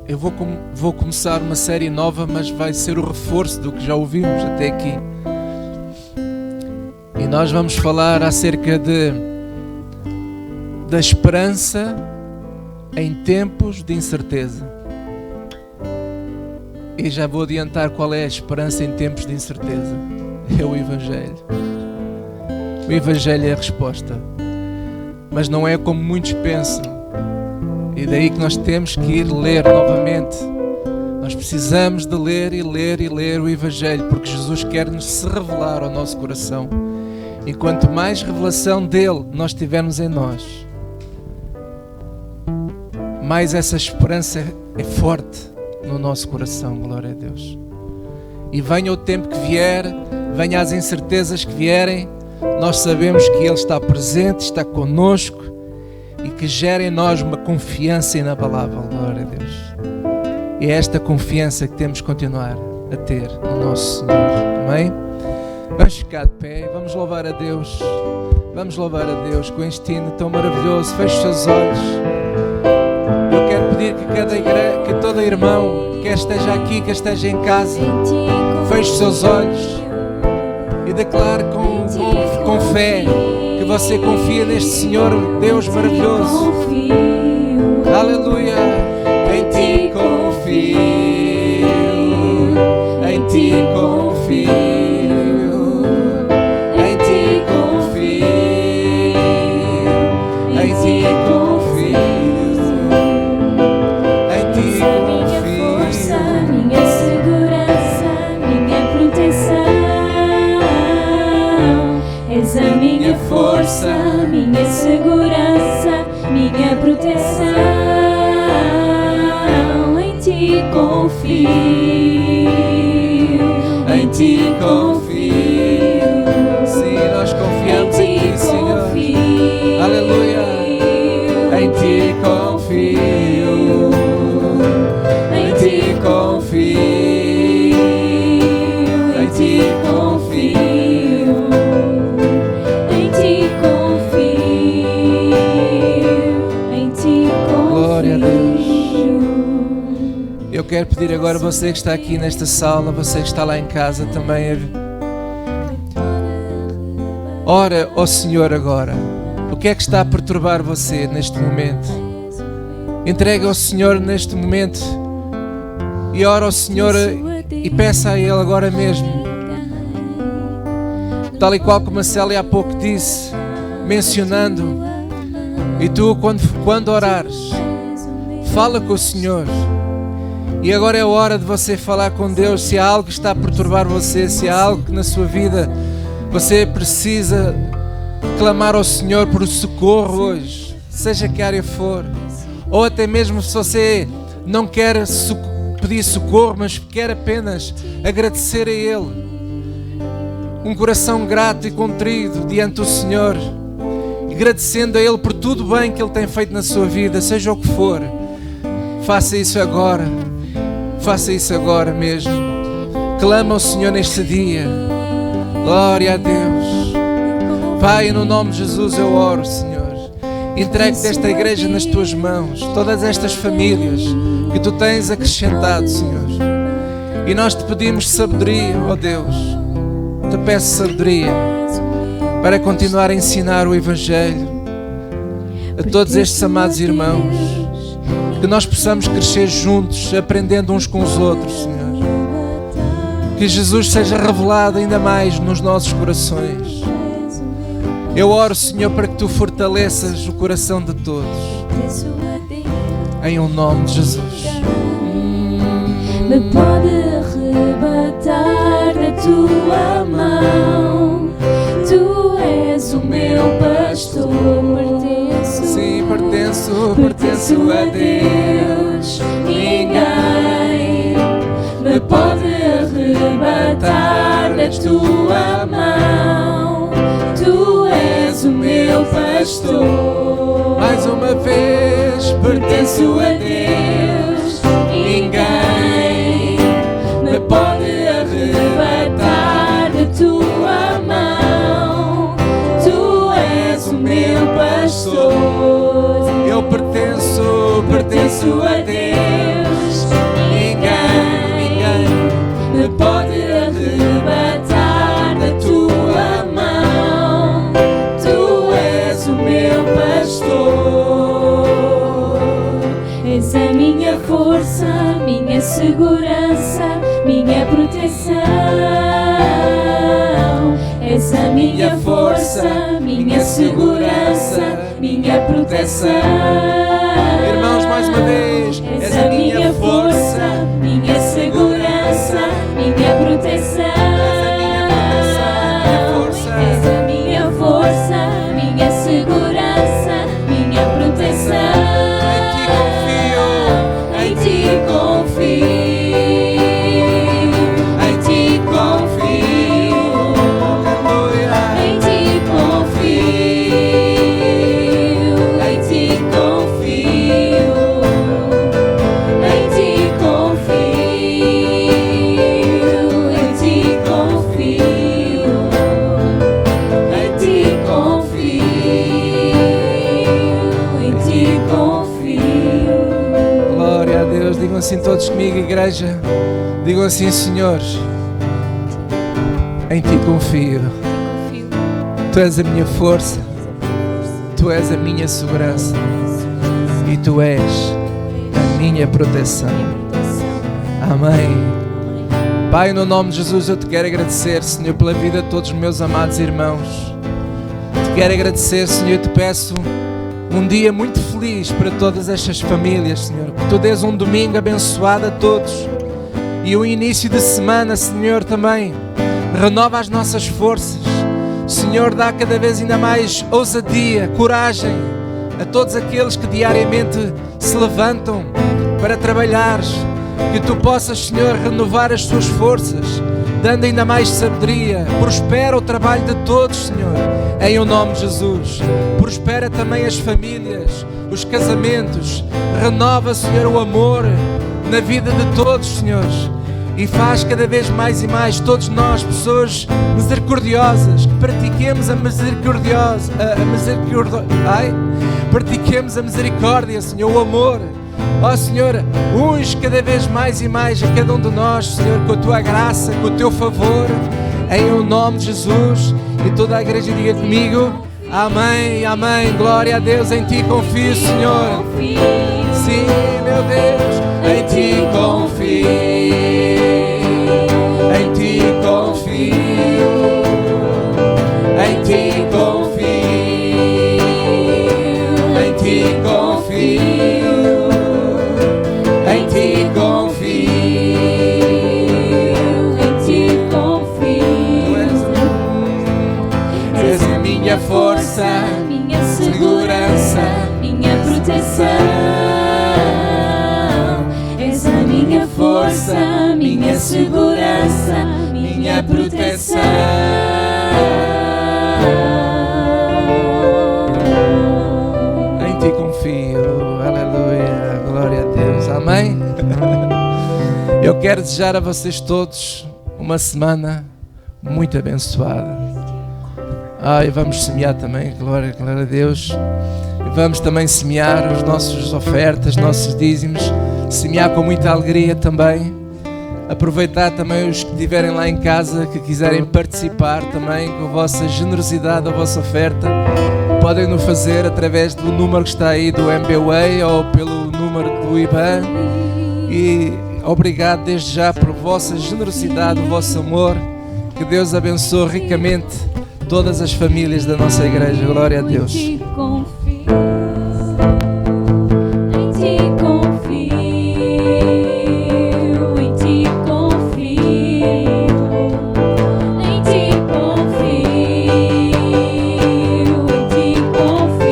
eu vou começar uma série nova, mas vai ser o reforço do que já ouvimos até aqui. E nós vamos falar acerca da esperança em tempos de incerteza. E já vou adiantar qual é a esperança em tempos de incerteza. É o Evangelho. O Evangelho é a resposta. Mas não é como muitos pensam. E daí que nós temos que ir ler novamente. Nós precisamos de ler e ler e ler o Evangelho, porque Jesus quer-nos se revelar ao nosso coração. E quanto mais revelação dele nós tivermos em nós, mais essa esperança é forte no nosso coração. Glória a Deus. E venha o tempo que vier, venha as incertezas que vierem, nós sabemos que Ele está presente, está connosco, e que gera em nós uma confiança inabalável. Glória a Deus. E é esta confiança que temos que continuar a ter no nosso Senhor. Amém? Vamos ficar de pé, vamos louvar a Deus. Vamos louvar a Deus com este hino tão maravilhoso. Feche os seus olhos. Eu quero pedir que todo irmão que esteja aqui, que esteja em casa, feche os seus olhos e declare com fé que você confia neste Senhor Deus maravilhoso. Aleluia. Em ti confio, em ti confio, em ti confio, em ti confio, em ti confio. Minha força, minha segurança, minha proteção. És a minha força, minha segurança, minha proteção. Em ti confio, Em ti confio. Sim, nós confiamos em ti, Senhor. Aleluia. Em ti confio. Em ti confio. Em ti confio. Em ti confio, em ti confio. Glória a Deus. Eu quero pedir agora a você que está aqui nesta sala, você que está lá em casa também, Ora ao Senhor agora. O que é que está a perturbar você neste momento? Entregue ao Senhor neste momento e ora ao Senhor e peça a Ele agora mesmo. Tal e qual como a Célia há pouco disse, mencionando. E tu, quando orares, fala com o Senhor. E agora é a hora de você falar com Deus. Se há algo que está a perturbar você, se há algo que na sua vida você precisa clamar ao Senhor por socorro hoje, seja que área for, ou até mesmo se você não quer pedir socorro, mas quer apenas agradecer a Ele, um coração grato e contrito diante do Senhor, agradecendo a Ele por tudo bem que Ele tem feito na sua vida, seja o que for. Faça isso agora, faça isso agora mesmo. Clama ao Senhor neste dia. Glória a Deus. Pai, no nome de Jesus eu oro, Senhor. Entregue-te esta igreja nas tuas mãos, todas estas famílias que tu tens acrescentado, Senhor. E nós te pedimos sabedoria, ó Deus. Te peço sabedoria para continuar a ensinar o Evangelho a todos estes amados irmãos. Que nós possamos crescer juntos, aprendendo uns com os outros, Senhor. Que Jesus seja revelado ainda mais nos nossos corações. Eu oro, Senhor, para que tu fortaleças o coração de todos. Em o nome de Jesus. Me pode arrebatar da tua mão. Tu és o meu pastor. Sim, pertenço a Deus. Ninguém me pode arrebatar da tua mão. Tu és o meu pastor. Mais uma vez, Pertenço a Deus. Ninguém me pode arrebatar da tua mão. Tu és o meu pastor. eu pertenço a Deus. Ninguém me pode arrebatar da tua mão. Tu és o meu pastor. És a minha força, minha segurança, minha proteção. És a minha força, minha segurança, minha proteção. Irmãos, mais uma vez, És a minha força, minha segurança, minha proteção. És a minha força, minha segurança, minha proteção. Em ti confio, em ti confio, em ti confio, em ti confio, em ti confio, em ti confio, em ti confio, em ti confio. Glória a Deus. Digam assim todos comigo, igreja. Digam assim, Senhor, em ti confio. Tu és a minha força, tu és a minha segurança e tu és a minha proteção. Amém. Pai, no nome de Jesus eu te quero agradecer, Senhor, pela vida de todos os meus amados irmãos. Te quero agradecer, Senhor, te peço um dia muito feliz para todas estas famílias, Senhor. Que tu dês um domingo abençoado a todos e um início de semana, Senhor, também renova as nossas forças. Senhor, dá cada vez ainda mais ousadia, coragem a todos aqueles que diariamente se levantam para trabalhar. Que tu possas, Senhor, renovar as suas forças, dando ainda mais sabedoria. Prospera o trabalho de todos, Senhor, em o nome de Jesus. Prospera também as famílias, os casamentos. Renova, Senhor, o amor na vida de todos, Senhor. E faz cada vez mais e mais todos nós pessoas misericordiosas, que pratiquemos a pratiquemos a misericórdia, Senhor, o amor. Ó Senhor, unge cada vez mais e mais a cada um de nós, Senhor, com a tua graça, com o teu favor, em o nome de Jesus. E toda a igreja diga comigo: amém, amém. Glória a Deus, em ti confio, Senhor. Sim, meu Deus, em ti confio. Em ti confio. Em ti confio. Em ti confio. Em ti confio. Em ti confio. Tu és a minha força, minha segurança, minha proteção. És a minha força, minha segurança, minha proteção. em ti confio. Aleluia, glória a Deus, amém. Eu quero desejar a vocês todos uma semana muito abençoada. E vamos semear também, glória a Deus. E vamos também semear as nossas ofertas, nossos dízimos, semear com muita alegria também. Aproveitar também os que estiverem lá em casa, que quiserem participar também com a vossa generosidade, a vossa oferta. Podem no fazer através do número que está aí do MBWay ou pelo número do IBAN. E obrigado desde já por vossa generosidade, o vosso amor. Que Deus abençoe ricamente todas as famílias da nossa igreja. Glória a Deus. Em ti confio. Em ti confio. Em ti confio. Em ti confio. Em ti confio.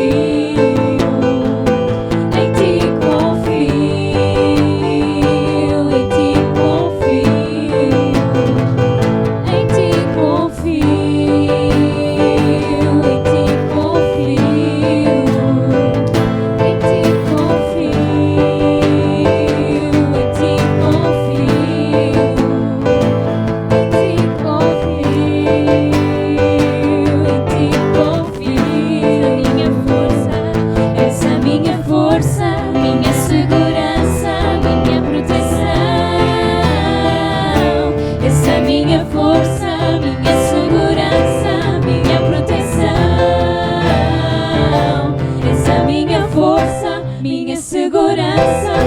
Em ti confio. Em ti confio. Em ti confio. Minha segurança, minha proteção. Essa minha força, minha segurança, minha proteção. Essa minha força, minha segurança.